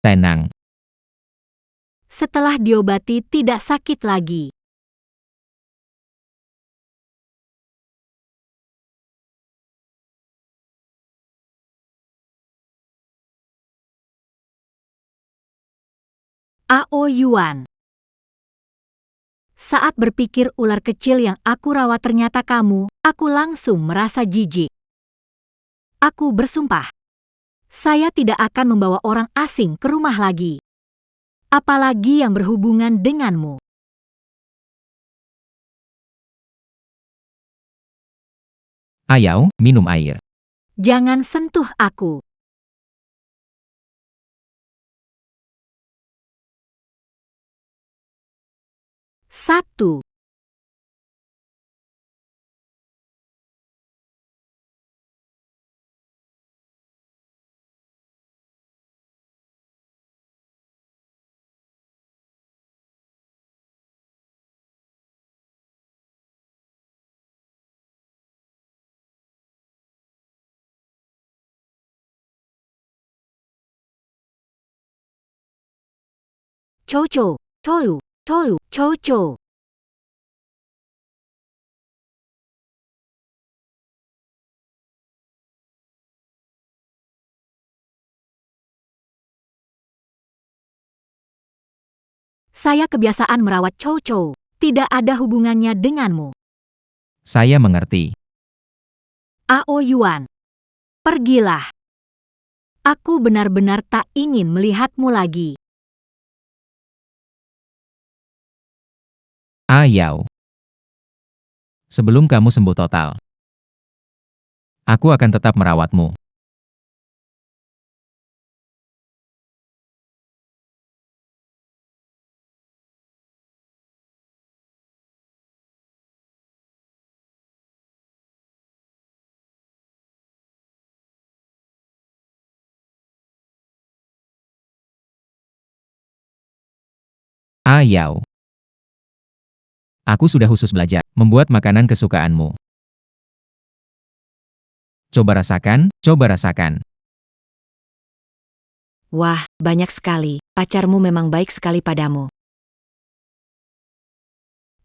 Tenang. Setelah diobati tidak sakit lagi. Ao Yuan. Saat berpikir ular kecil yang aku rawat ternyata kamu, aku langsung merasa jijik. Aku bersumpah. Saya tidak akan membawa orang asing ke rumah lagi. Apalagi yang berhubungan denganmu. Yao, minum air. Jangan sentuh aku. Satu. Coco, Toyu, Toyu, Coco. Saya kebiasaan merawat Coco. Tidak ada hubungannya denganmu. Saya mengerti. Ao Yuan. Pergilah. Aku benar-benar tak ingin melihatmu lagi. Yao. Sebelum kamu sembuh total, aku akan tetap merawatmu. Yao. Aku sudah khusus belajar membuat makanan kesukaanmu. Coba rasakan, coba rasakan. Wah, banyak sekali. Pacarmu memang baik sekali padamu.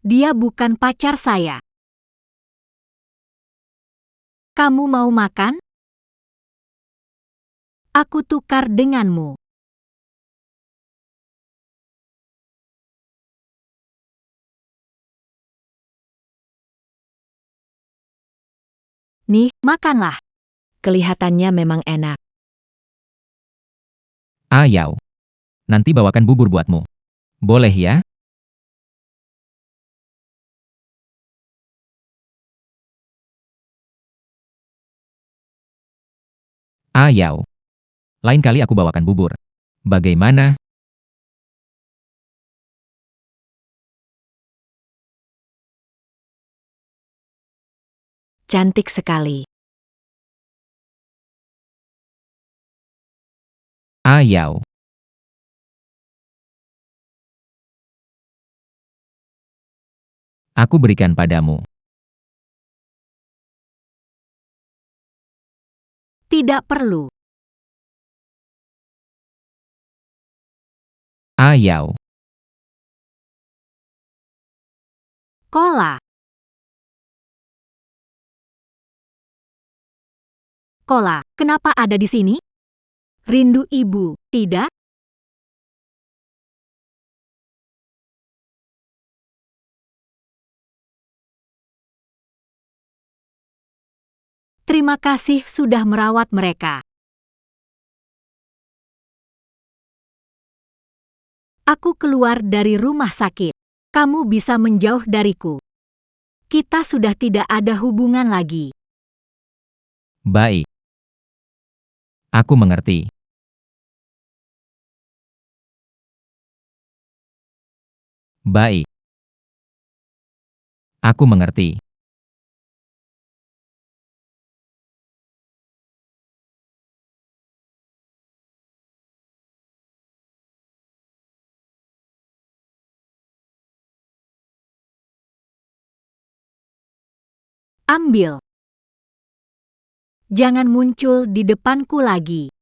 Dia bukan pacar saya. Kamu mau makan? Aku tukar denganmu. Nih, makanlah. Kelihatannya memang enak. Ayau. Nanti bawakan bubur buatmu. Boleh ya? Ayau. Lain kali aku bawakan bubur. Bagaimana? Cantik sekali. Ayau. Aku berikan padamu. Tidak perlu. Ayau. Kola. Kola, kenapa ada di sini? Rindu ibu, tidak? Terima kasih sudah merawat mereka. Aku keluar dari rumah sakit. Kamu bisa menjauh dariku. Kita sudah tidak ada hubungan lagi. Baik. Aku mengerti. Baik. Aku mengerti. Ambil. Jangan muncul di depanku lagi.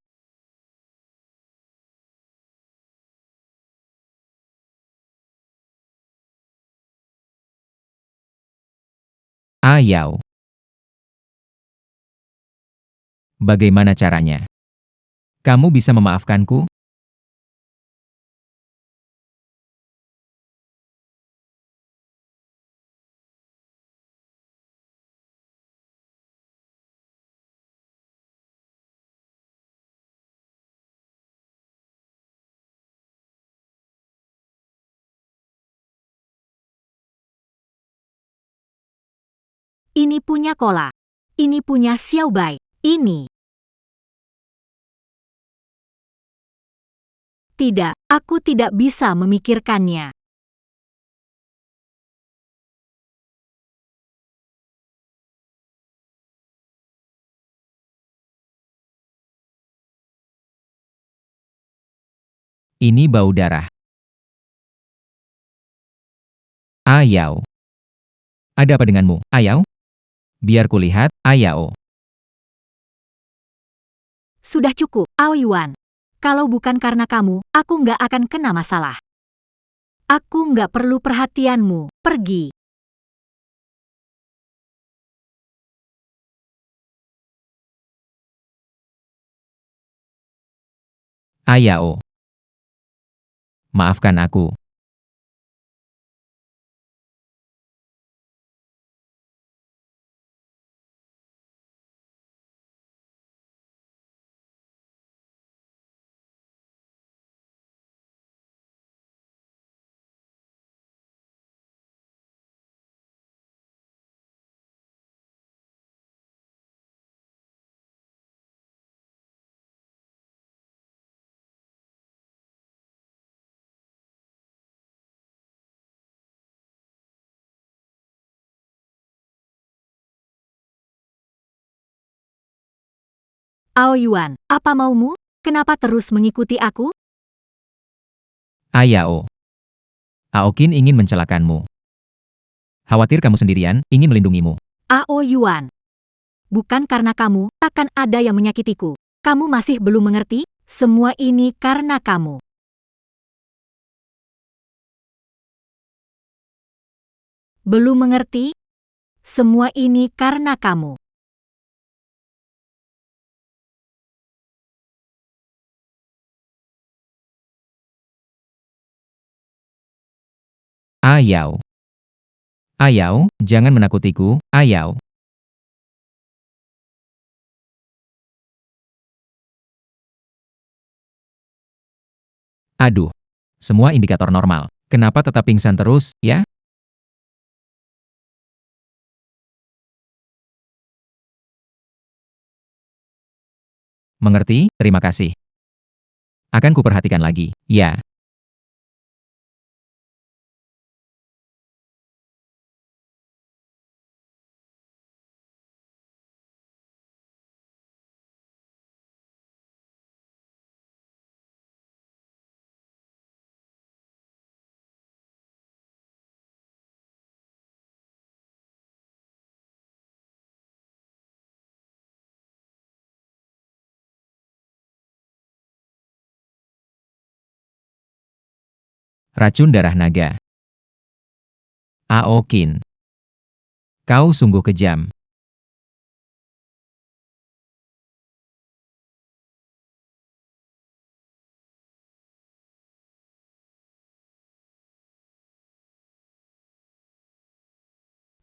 Ayau. Bagaimana caranya? Kamu bisa memaafkanku? Ini punya Kola. Ini punya Xiaobai. Ini. Tidak, aku tidak bisa memikirkannya. Ini bau darah. Ayau. Ada apa denganmu, Ayau? Biar kulihat, Ayau. Sudah cukup, Aoyuan. Kalau bukan karena kamu, aku nggak akan kena masalah. Aku nggak perlu perhatianmu. Pergi. Ayau. Maafkan aku. Aoyuan, apa maumu? Kenapa terus mengikuti aku? Ayau. Aokin ingin mencelakanmu. Khawatir kamu sendirian, ingin melindungimu. Aoyuan. Bukan karena kamu, takkan ada yang menyakitiku. Kamu masih belum mengerti? Semua ini karena kamu. Belum mengerti? Semua ini karena kamu. Ayau. Ayau, jangan menakutiku, Ayau. Aduh, semua indikator normal. Kenapa tetap pingsan terus, ya? Mengerti? Terima kasih. Akan kuperhatikan lagi. Ya. Racun darah naga. Aokin. Kau sungguh kejam.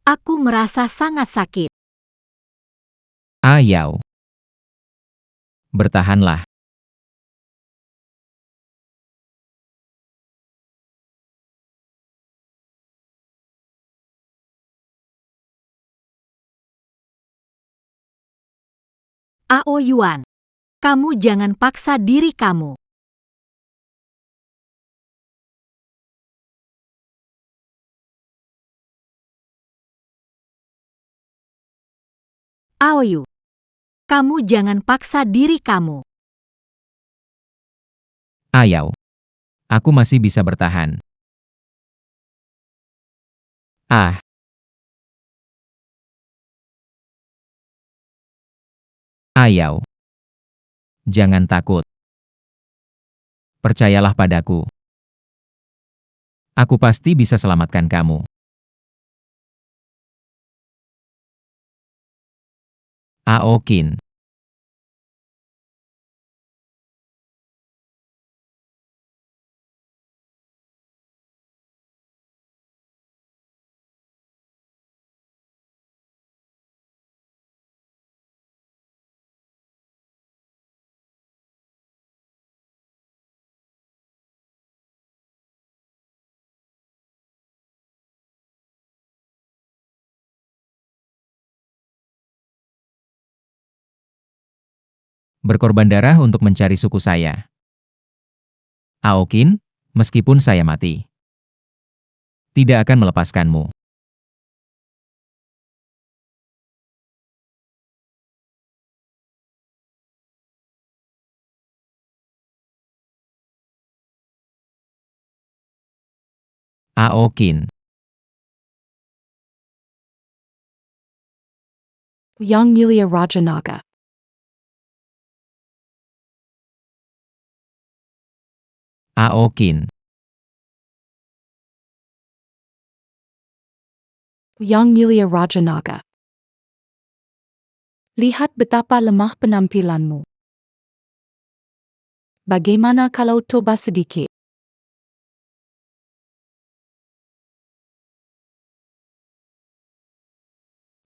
Aku merasa sangat sakit. Ayau. Bertahanlah. Ao Yuan, kamu jangan paksa diri kamu. Aoyu, kamu jangan paksa diri kamu. Ayau. Aku masih bisa bertahan. Ah. Ayau. Jangan takut. Percayalah padaku. Aku pasti bisa selamatkan kamu. Aokin. Berkorban darah untuk mencari suku saya. Aokin, meskipun saya mati, tidak akan melepaskanmu. Aokin. Yang Mulia Raja Naga. Aokin. Yang Mulia Raja Naga. Lihat betapa lemah penampilanmu. Bagaimana kalau coba sedikit?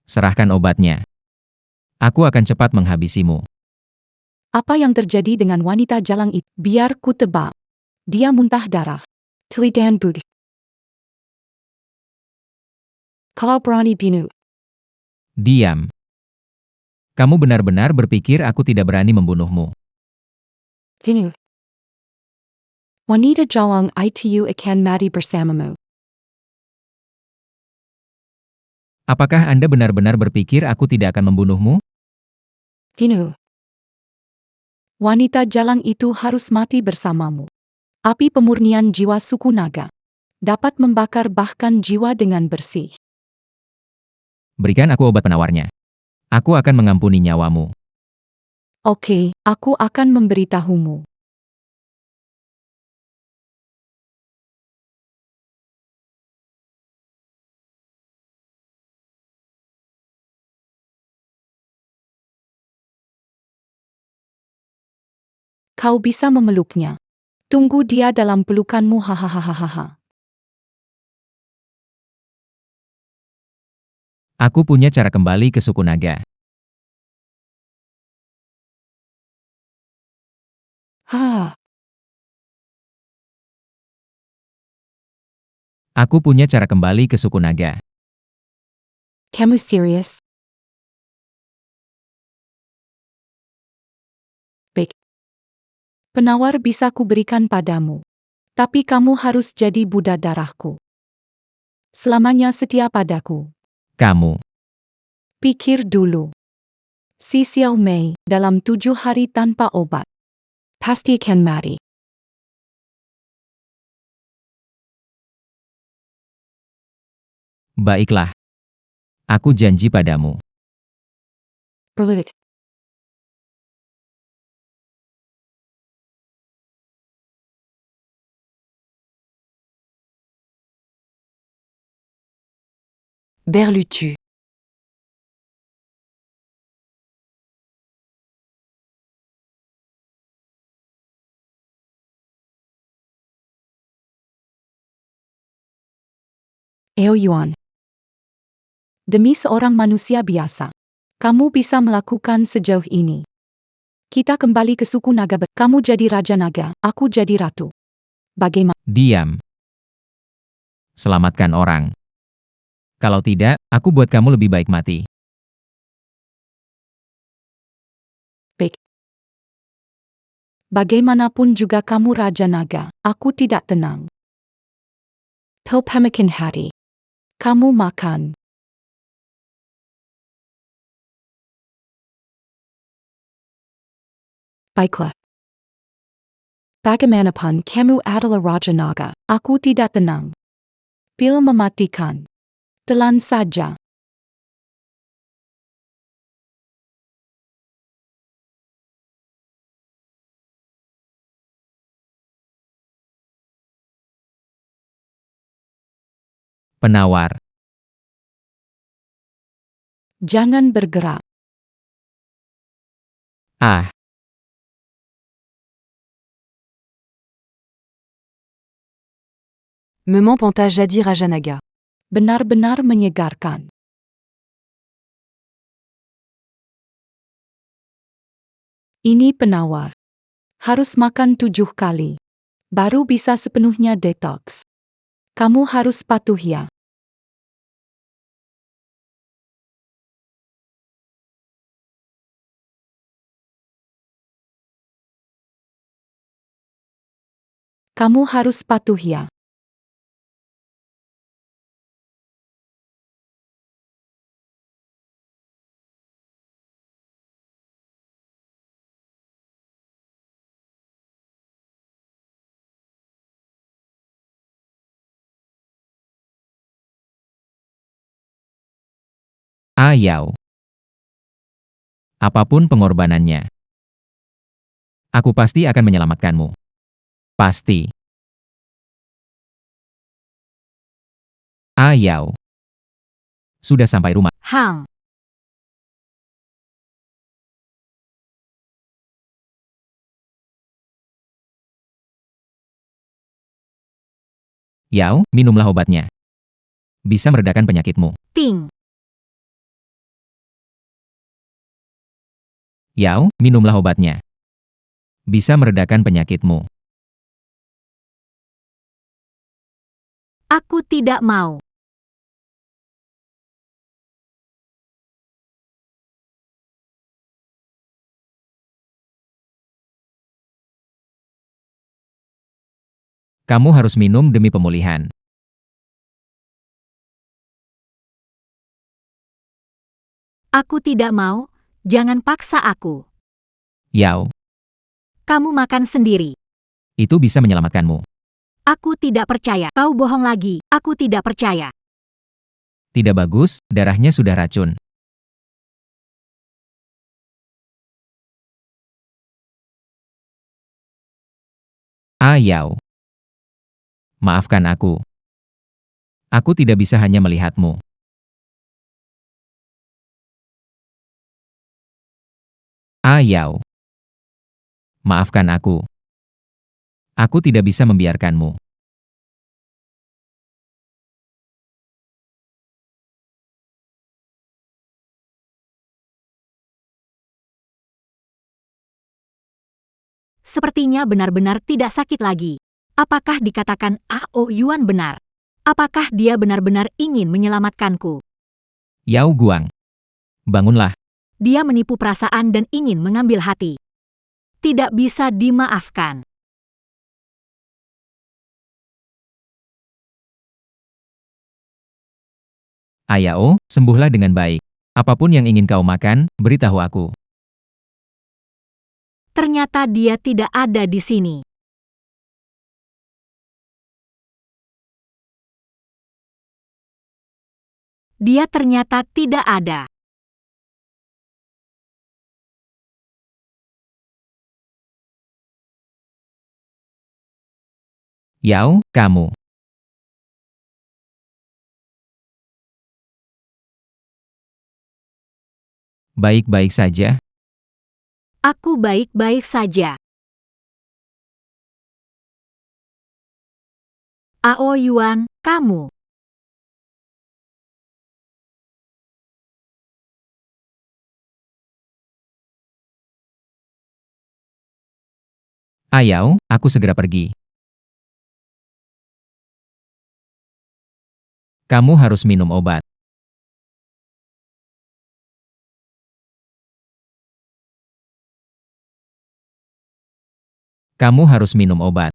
Serahkan obatnya. Aku akan cepat menghabisimu. Apa yang terjadi dengan wanita jalang itu? Biar ku tebak. Dia muntah darah. Telidan bug. Kalau berani binu. Diam. Kamu benar-benar berpikir aku tidak berani membunuhmu. Binu. Wanita jalang itu akan mati bersamamu. Apakah Anda benar-benar berpikir aku tidak akan membunuhmu? Binu. Wanita jalang itu harus mati bersamamu. Api pemurnian jiwa suku naga dapat membakar bahkan jiwa dengan bersih. Berikan aku obat penawarnya. Aku akan mengampuni nyawamu. Oke, aku akan memberitahumu. Kau bisa memeluknya. Tunggu dia dalam pelukanmu hahaha. Aku punya cara kembali ke suku naga. Ha. Aku punya cara kembali ke suku naga. Kamu serius? Baik. Penawar bisa kuberikan padamu. Tapi kamu harus jadi budak darahku. Selamanya setia padaku. Kamu. Pikir dulu. Si Xiao Mei dalam 7 hari tanpa obat. Pasti akan mati. Baiklah. Aku janji padamu. Berlik. Berlutu. Eo Yuan. Demi seorang manusia biasa, kamu bisa melakukan sejauh ini. Kita kembali ke suku naga. Kamu jadi Raja Naga, aku jadi Ratu. Bagaimana? Diam. Selamatkan orang. Kalau tidak, aku buat kamu lebih baik mati. Baik. Bagaimanapun juga kamu Raja Naga, aku tidak tenang. Pil pemakan hari. Kamu makan. Baiklah. Bagaimanapun kamu adalah Raja Naga, aku tidak tenang. Pil mematikan. Telan saja. Penawar. Jangan bergerak. Ah, Moment Panta Jadi Raja Naga. Benar-benar menyegarkan. Ini penawar. Harus makan 7 kali. Baru bisa sepenuhnya detox. Kamu harus patuh ya. Kamu harus patuh ya. Ayau. Apapun pengorbanannya. Aku pasti akan menyelamatkanmu. Pasti. Ayau. Sudah sampai rumah. Hang. Yao, minumlah obatnya. Bisa meredakan penyakitmu. Ting. Yao, minumlah obatnya. Bisa meredakan penyakitmu. Aku tidak mau. Kamu harus minum demi pemulihan. Aku tidak mau, jangan paksa aku. Yao, Kamu makan sendiri. itu bisa menyelamatkanmu. Aku tidak percaya. Kau bohong lagi. Aku tidak percaya. Tidak bagus, darahnya sudah racun. Ayau. Maafkan aku. Aku tidak bisa hanya melihatmu. Ayau. Maafkan aku. Aku tidak bisa membiarkanmu. Sepertinya benar-benar tidak sakit lagi. Apakah dikatakan Ao Yuan benar? Apakah dia benar-benar ingin menyelamatkanku? Yao Guang. Bangunlah. Dia menipu perasaan dan ingin mengambil hati. Tidak bisa dimaafkan. Ayao, sembuhlah dengan baik. Apapun yang ingin kau makan, beritahu aku. Ternyata dia tidak ada di sini. Dia ternyata tidak ada. Yao, kamu. Baik-baik saja. Aku baik-baik saja. Ao Yuan, kamu. Ayao, aku segera pergi. Kamu harus minum obat. Kamu harus minum obat.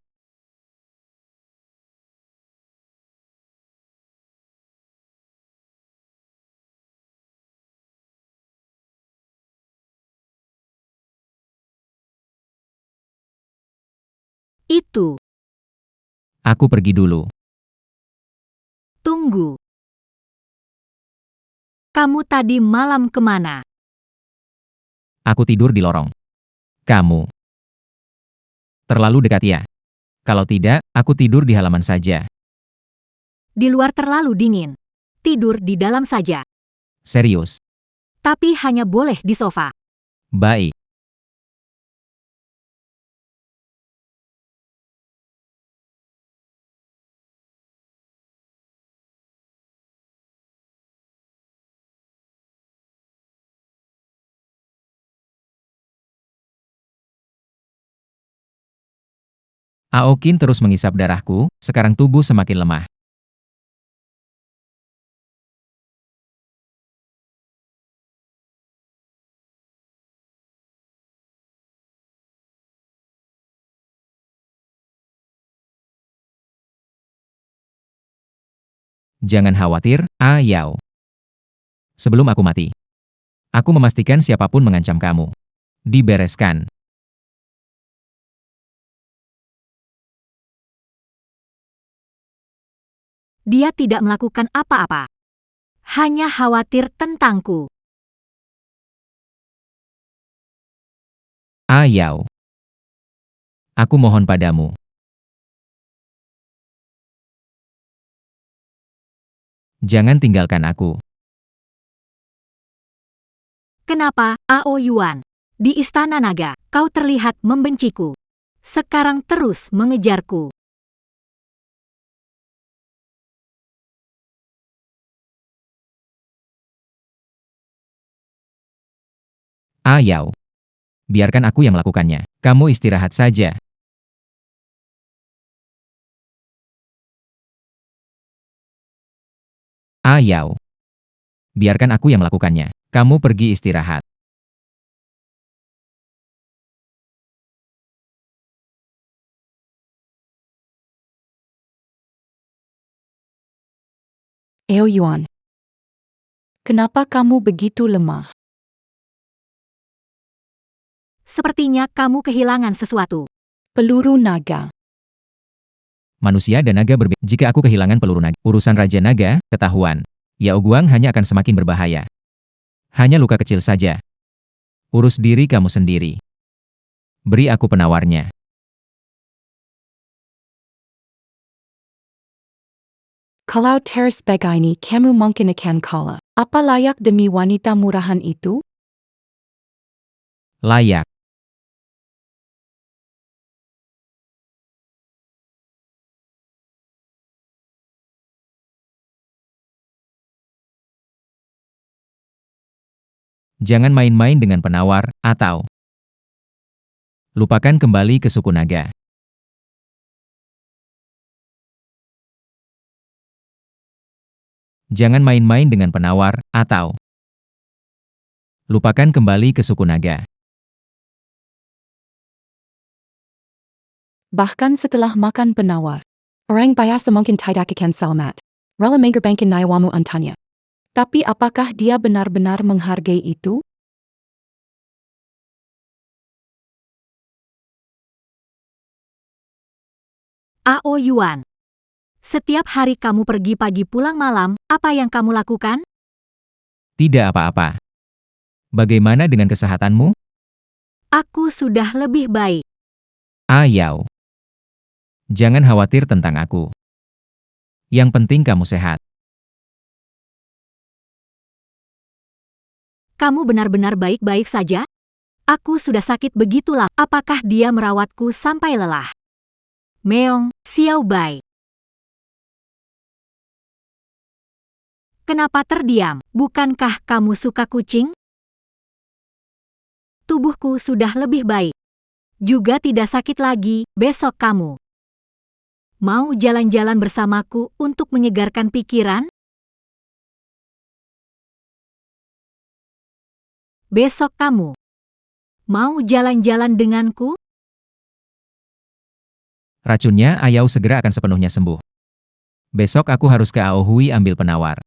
Itu. Aku pergi dulu. Tunggu. Kamu tadi malam kemana? Aku tidur di lorong. Kamu. Terlalu dekat ya? Kalau tidak, aku tidur di halaman saja. Di luar terlalu dingin. Tidur di dalam saja. Serius. Tapi hanya boleh di sofa. Baik. Aokin terus mengisap darahku, sekarang tubuh semakin lemah. Jangan khawatir, Ayao. Sebelum aku mati, aku memastikan siapapun mengancam kamu. Dibereskan. Dia tidak melakukan apa-apa. Hanya khawatir tentangku. Ayao. Aku mohon padamu. Jangan tinggalkan aku. Kenapa, Ao Yuan? Di Istana Naga, kau terlihat membenciku. Sekarang terus mengejarku. Ayao. Biarkan aku yang melakukannya. Kamu istirahat saja. Ayao. Biarkan aku yang melakukannya. Kamu pergi istirahat. Eo Yuan. Kenapa kamu begitu lemah? Sepertinya kamu kehilangan sesuatu. Peluru naga. Manusia dan naga berbeda. Jika aku kehilangan peluru naga, urusan Raja Naga, ketahuan. Yao Guang hanya akan semakin berbahaya. Hanya luka kecil saja. Urus diri kamu sendiri. Beri aku penawarnya. Kalau teres begini kamu mungkin akan kalah. Apa layak demi wanita murahan itu? Layak. Jangan main-main dengan penawar, atau lupakan kembali ke suku naga. Jangan main-main dengan penawar, atau lupakan kembali ke suku naga. Bahkan setelah makan penawar, orang biasa mungkin tidak akan selamat. Rela mengorbankan nyawamu untanya. Tapi apakah dia benar-benar menghargai itu? Ao Yuan. Setiap hari kamu pergi pagi pulang malam, apa yang kamu lakukan? Tidak apa-apa. Bagaimana dengan kesehatanmu? Aku sudah lebih baik. Ayau. Jangan khawatir tentang aku. Yang penting kamu sehat. Kamu benar-benar baik-baik saja? Aku sudah sakit begitu lama. Apakah dia merawatku sampai lelah? Meong, Xiao Bai. Kenapa terdiam? Bukankah kamu suka kucing? Tubuhku sudah lebih baik. Juga tidak sakit lagi. Besok kamu mau jalan-jalan bersamaku untuk menyegarkan pikiran? Besok kamu mau jalan-jalan denganku? Racunnya Ayau segera akan sepenuhnya sembuh. Besok aku harus ke Aohui ambil penawar.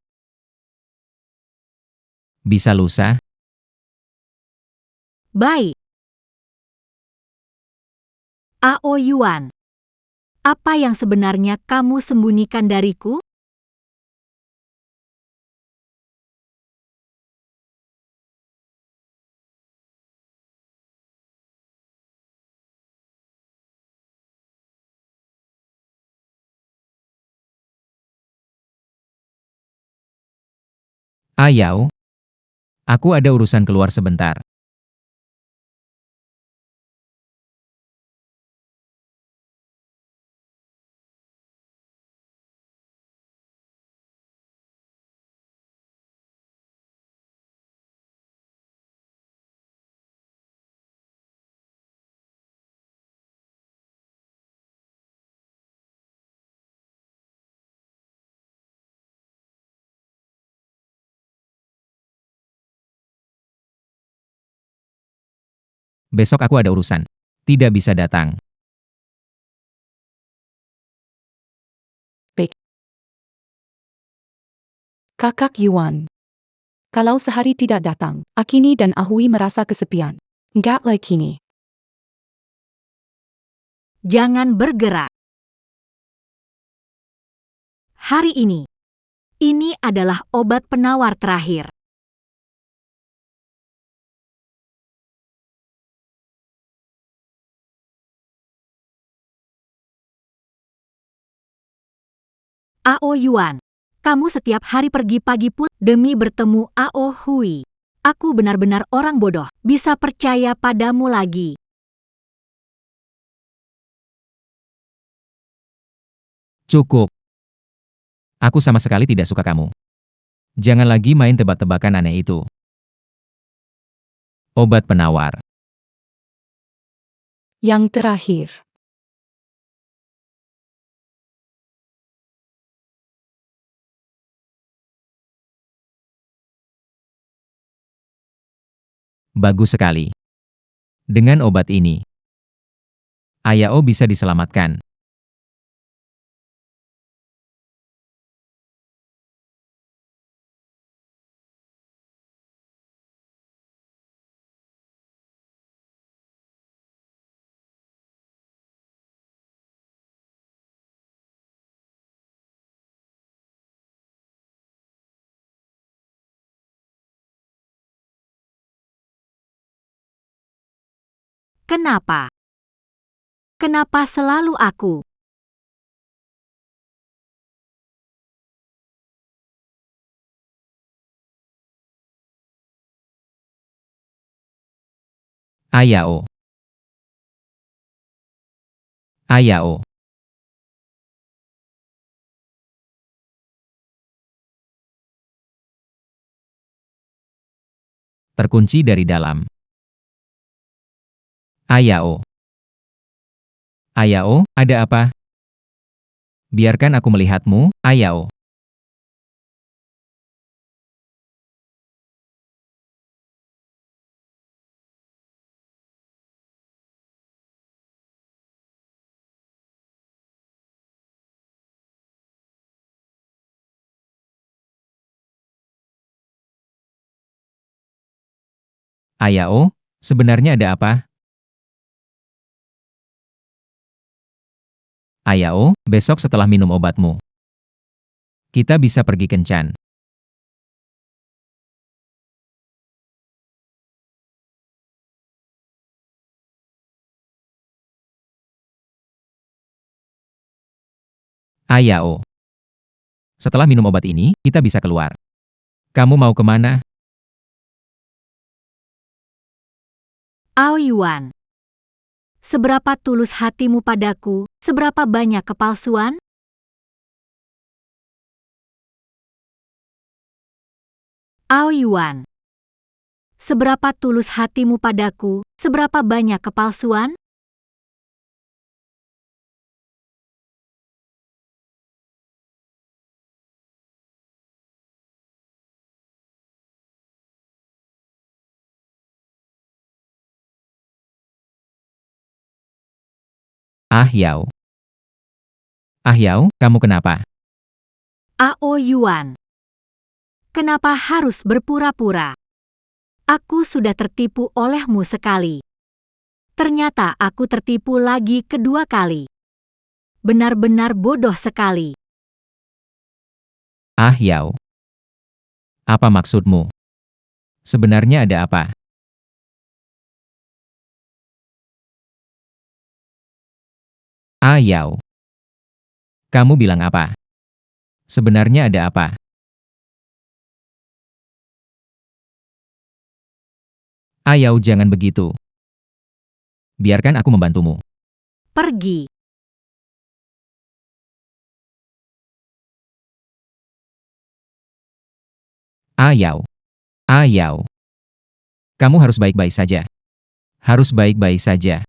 Bisa lusa? Baik. Ao Yuan. Apa yang sebenarnya kamu sembunyikan dariku? Ayau, aku ada urusan keluar sebentar. Besok aku ada urusan. Tidak bisa datang. Kakak Yuan. Kalau sehari tidak datang, Akini dan Ahui merasa kesepian. Enggak lagi kini. Jangan bergerak. Hari ini adalah obat penawar terakhir. Ao Yuan, kamu setiap hari pergi pagi pulang demi bertemu Ao Hui. Aku benar-benar orang bodoh, bisa percaya padamu lagi. Cukup. Aku sama sekali tidak suka kamu. Jangan lagi main tebak-tebakan aneh itu. Obat penawar. Yang terakhir. Bagus sekali. Dengan obat ini, Ayao bisa diselamatkan. Kenapa? Kenapa selalu aku? Ayao. Ayao. Terkunci dari dalam. Ayao. Ayao, ada apa? Biarkan aku melihatmu, Ayao. Ayao, sebenarnya ada apa? Ayao, besok setelah minum obatmu, kita bisa pergi kencan. Ayao, setelah minum obat ini, kita bisa keluar. Kamu mau kemana? Ao Yuan. Seberapa tulus hatimu padaku, seberapa banyak kepalsuan? Ao Yuan. Seberapa tulus hatimu padaku, seberapa banyak kepalsuan? Ah Yao. Ah Yao, kamu kenapa? Ao Yuan. Kenapa harus berpura-pura? Aku sudah tertipu olehmu sekali. Ternyata aku tertipu lagi kedua kali. Benar-benar bodoh sekali. Ah Yao. Apa maksudmu? Sebenarnya ada apa? Ah Yao. Kamu bilang apa? Sebenarnya ada apa? Ayao, jangan begitu. Biarkan aku membantumu. Pergi. Ayao. Ayao. Kamu harus baik-baik saja. Harus baik-baik saja.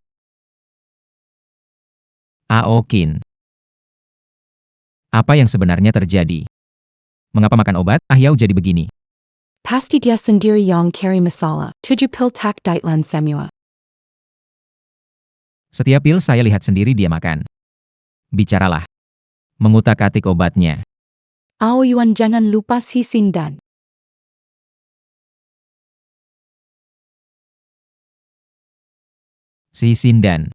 Aokin. Apa yang sebenarnya terjadi? Mengapa makan obat, Ayao jadi begini? Pasti dia sendiri yang carry masalah. 7 pil tak daitlan semua. Setiap pil saya lihat sendiri dia makan. Bicaralah. Mengutak-atik obatnya. Ao Yuan, jangan lupa si Sindan. Si Sindan.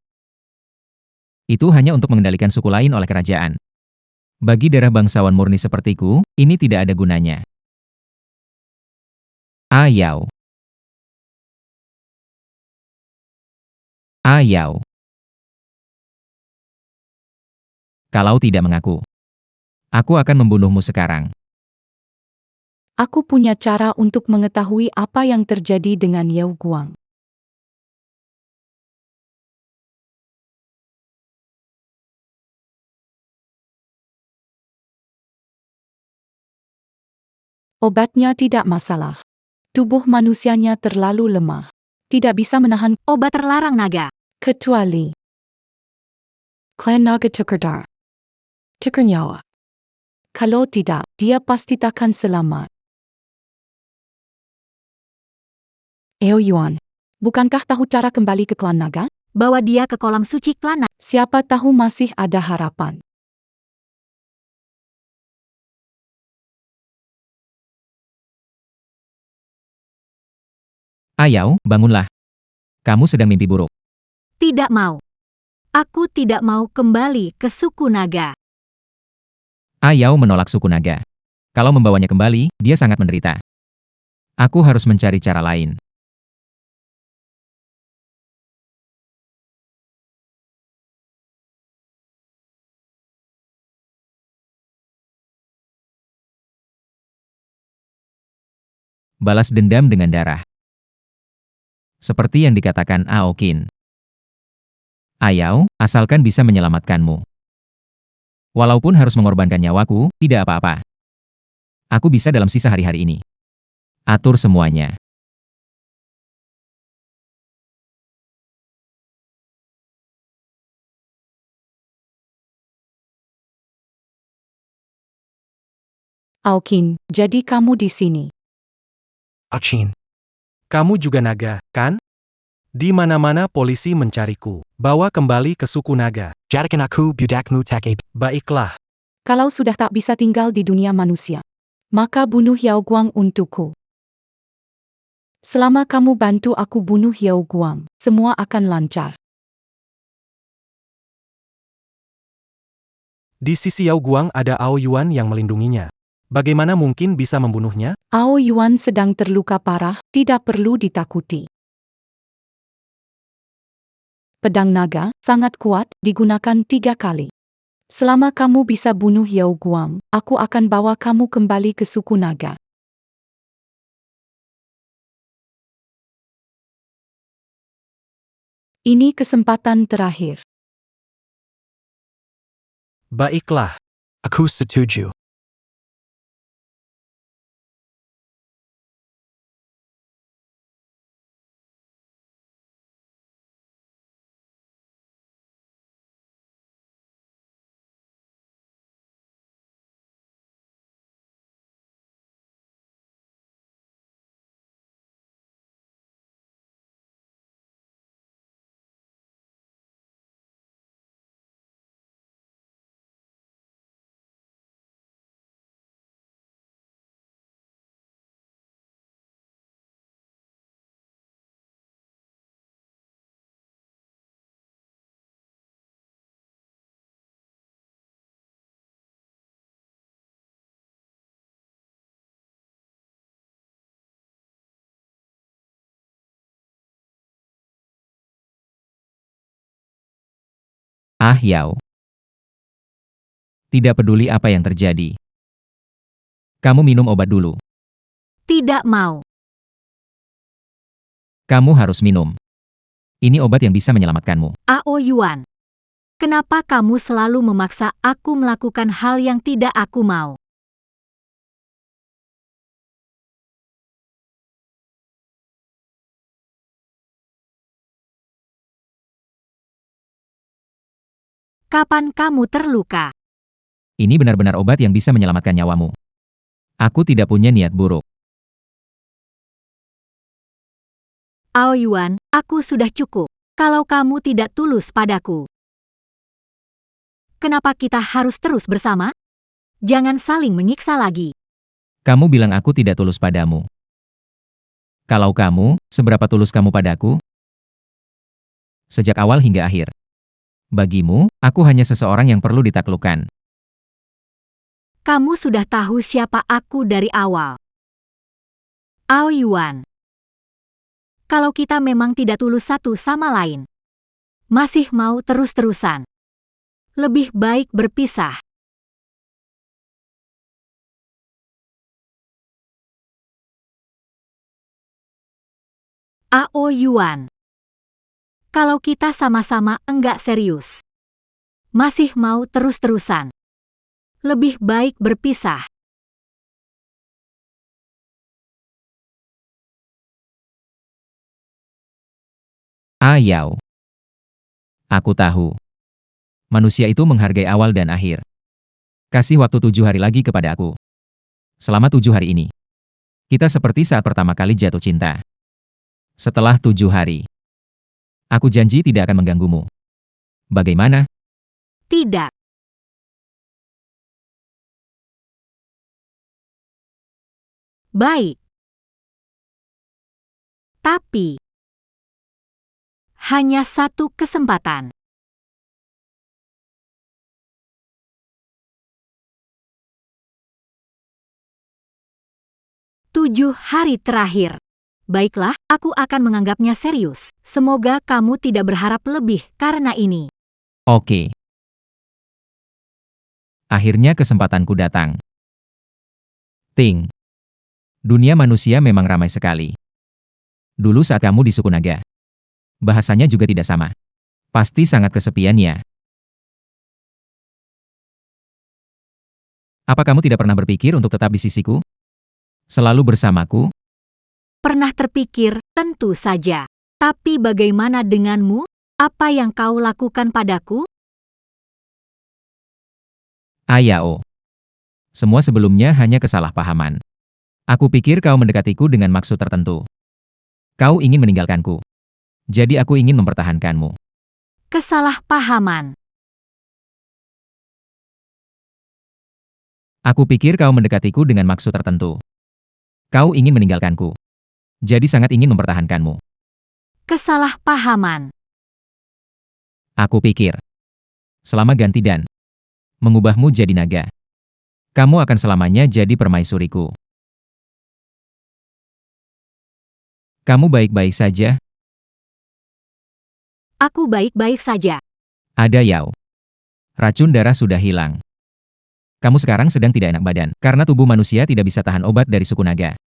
Itu hanya untuk mengendalikan suku lain oleh kerajaan. Bagi darah bangsawan murni sepertiku, ini tidak ada gunanya. Ayao. Ayao. Kalau tidak mengaku, aku akan membunuhmu sekarang. Aku punya cara untuk mengetahui apa yang terjadi dengan Yao Guang. Obatnya tidak masalah. Tubuh manusianya terlalu lemah. Tidak bisa menahan Obat terlarang naga. kecuali klan naga tukar nyawa. Kalau tidak, dia pasti takkan selamat. Ao Yuan, bukankah tahu cara kembali ke klan naga? Bawa dia ke kolam suci klan naga. Siapa tahu masih ada harapan. Ayao, bangunlah. Kamu sedang mimpi buruk. Tidak mau. Aku tidak mau kembali ke suku naga. Ayao menolak suku naga. Kalau membawanya kembali, dia sangat menderita. Aku harus mencari cara lain. Balas dendam dengan darah. Seperti yang dikatakan Aokin. Ayao, asalkan bisa menyelamatkanmu. Walaupun harus mengorbankan nyawaku, tidak apa-apa. Aku bisa dalam sisa hari-hari ini. Atur semuanya. Aokin, jadi kamu di sini. Achin. Kamu juga naga, kan? Di mana-mana polisi mencariku. Bawa kembali ke suku naga. Jadikan aku budakmu take. Baiklah. Kalau sudah tak bisa tinggal di dunia manusia, maka bunuh Yao Guang untukku. Selama kamu bantu aku bunuh Yao Guang, semua akan lancar. Di sisi Yao Guang ada Ao Yuan yang melindunginya. Bagaimana mungkin bisa membunuhnya? Ao Yuan sedang terluka parah, tidak perlu ditakuti. Pedang naga, sangat kuat, digunakan 3 kali. Selama kamu bisa bunuh Yao Guang, aku akan bawa kamu kembali ke suku naga. Ini kesempatan terakhir. Baiklah. Aku setuju. Ah Yao. Tidak peduli apa yang terjadi. Kamu minum obat dulu. Tidak mau. Kamu harus minum. Ini obat yang bisa menyelamatkanmu. Ao Yuan. Kenapa kamu selalu memaksa aku melakukan hal yang tidak aku mau? Kapan kamu terluka? Ini benar-benar obat yang bisa menyelamatkan nyawamu. Aku tidak punya niat buruk. Ao Yuan, aku sudah cukup. Kalau kamu tidak tulus padaku, kenapa kita harus terus bersama? Jangan saling menyiksa lagi. Kamu bilang aku tidak tulus padamu. Kalau kamu, seberapa tulus kamu padaku? Sejak awal hingga akhir. Bagimu, aku hanya seseorang yang perlu ditaklukkan. Kamu sudah tahu siapa aku dari awal. Ao Yuan. Kalau kita memang tidak tulus satu sama lain, masih mau terus-terusan, lebih baik berpisah. Ao Yuan. Kalau kita sama-sama enggak serius, masih mau terus-terusan, lebih baik berpisah. Ah Yao. Aku tahu. Manusia itu menghargai awal dan akhir. Kasih waktu 7 hari lagi kepada aku. Selama 7 hari ini, kita seperti saat pertama kali jatuh cinta. Setelah 7 hari, aku janji tidak akan mengganggumu. Bagaimana? Tidak. Baik. Tapi, hanya satu kesempatan. Tujuh hari terakhir. Baiklah, aku akan menganggapnya serius. Semoga kamu tidak berharap lebih karena ini. Oke. Akhirnya kesempatanku datang. Ting. Dunia manusia memang ramai sekali. Dulu saat kamu di suku naga, bahasanya juga tidak sama. Pasti sangat kesepian ya. Apa kamu tidak pernah berpikir untuk tetap di sisiku? Selalu bersamaku? Pernah terpikir, tentu saja. Tapi bagaimana denganmu? Apa yang kau lakukan padaku? Ayao. Semua sebelumnya hanya kesalahpahaman. Aku pikir kau mendekatiku dengan maksud tertentu. Kau ingin meninggalkanku. Jadi aku ingin mempertahankanmu. Kesalahpahaman. Aku pikir kau mendekatiku dengan maksud tertentu. Kau ingin meninggalkanku. Jadi sangat ingin mempertahankanmu. Kesalahpahaman. Aku pikir. Selama ganti dan mengubahmu jadi naga. Kamu akan selamanya jadi permaisuriku. Kamu baik-baik saja? Aku baik-baik saja. Ada Yao. Racun darah sudah hilang. Kamu sekarang sedang tidak enak badan, karena tubuh manusia tidak bisa tahan obat dari suku naga.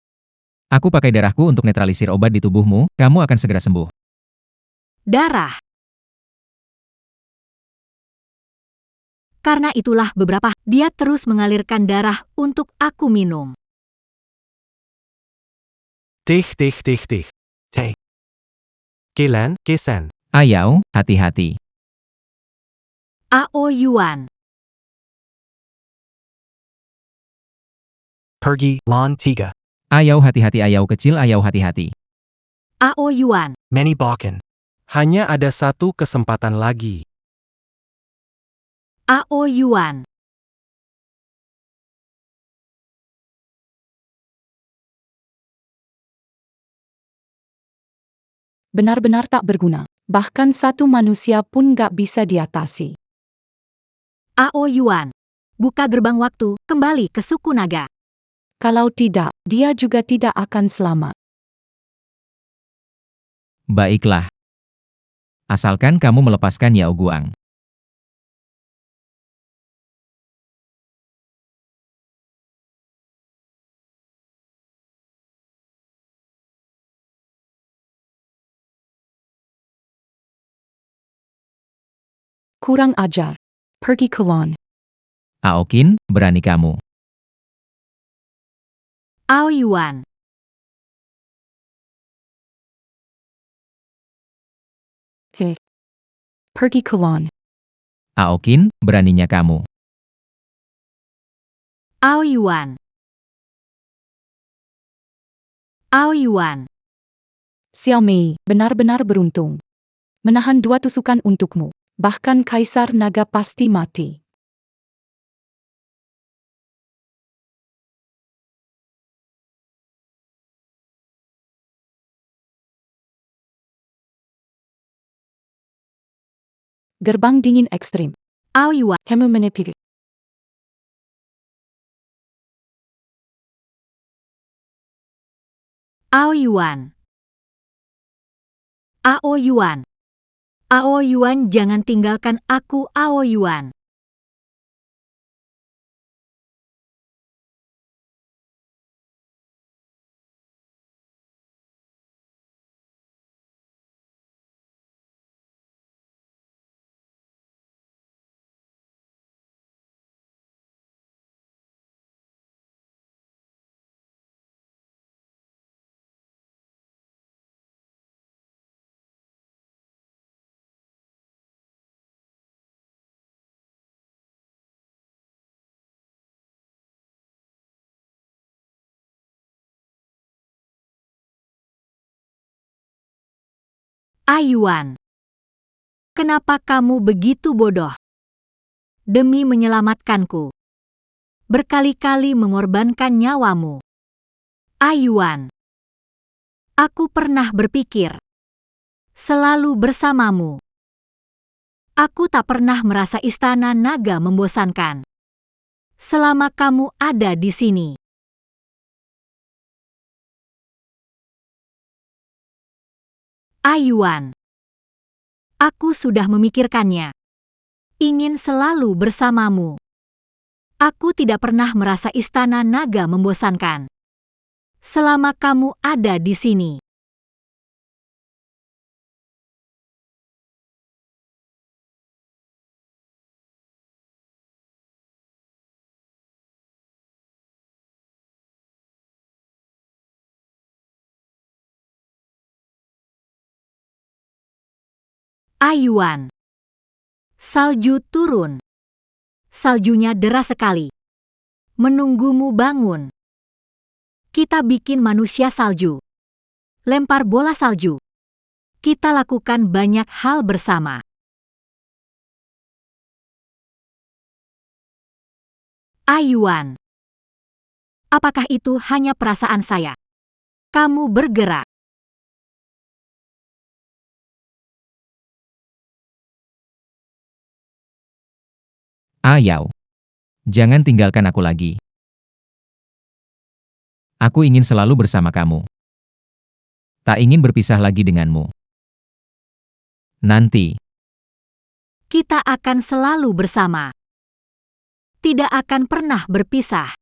Aku pakai darahku untuk netralisir obat di tubuhmu, kamu akan segera sembuh. Darah. Karena itulah dia terus mengalirkan darah untuk aku minum. Tih. Teh. Kelan, Kesan. Ayao, hati-hati. Ao Yuan. Pergi, Lon Tiga. Ayao hati-hati, Ayao kecil, Ayao hati-hati. Ao Yuan. Many Balkan. Hanya ada satu kesempatan lagi. Ao Yuan. Benar-benar tak berguna. Bahkan satu manusia pun gak bisa diatasi. Ao Yuan. Buka gerbang waktu, kembali ke suku naga. Kalau tidak, dia juga tidak akan selamat. Baiklah. Asalkan kamu melepaskan Yao Guang. Kurang ajar. Pergi ke Lon. Aokin, berani kamu. Ao Yuan. Pergi ke Lon. Aokin, beraninya kamu. Ao Yuan. Ao Yuan. Xiaomei, benar-benar beruntung. Menahan 2 tusukan untukmu. Bahkan Kaisar Naga pasti mati. Gerbang dingin ekstrim. Ao Yuan. Kamu menepik. Ao Yuan. Ao Yuan. Ao Yuan, jangan tinggalkan aku, Ao Yuan. Ayuan. Kenapa kamu begitu bodoh? Demi menyelamatkanku. Berkali-kali mengorbankan nyawamu. Ayuan. Aku pernah berpikir. Selalu bersamamu. Aku tak pernah merasa istana naga membosankan. Selama kamu ada di sini. Ayuan. Aku sudah memikirkannya. Ingin selalu bersamamu. Aku tidak pernah merasa istana naga membosankan. Selama kamu ada di sini. Ayuan. Salju turun. Saljunya deras sekali. Menunggumu bangun. Kita bikin manusia salju. Lempar bola salju. Kita lakukan banyak hal bersama. Ayuan. Apakah itu hanya perasaan saya? Kamu bergerak. Ayau, jangan tinggalkan aku lagi. Aku ingin selalu bersama kamu. Tak ingin berpisah lagi denganmu. Nanti, Kita akan selalu bersama. Tidak akan pernah berpisah.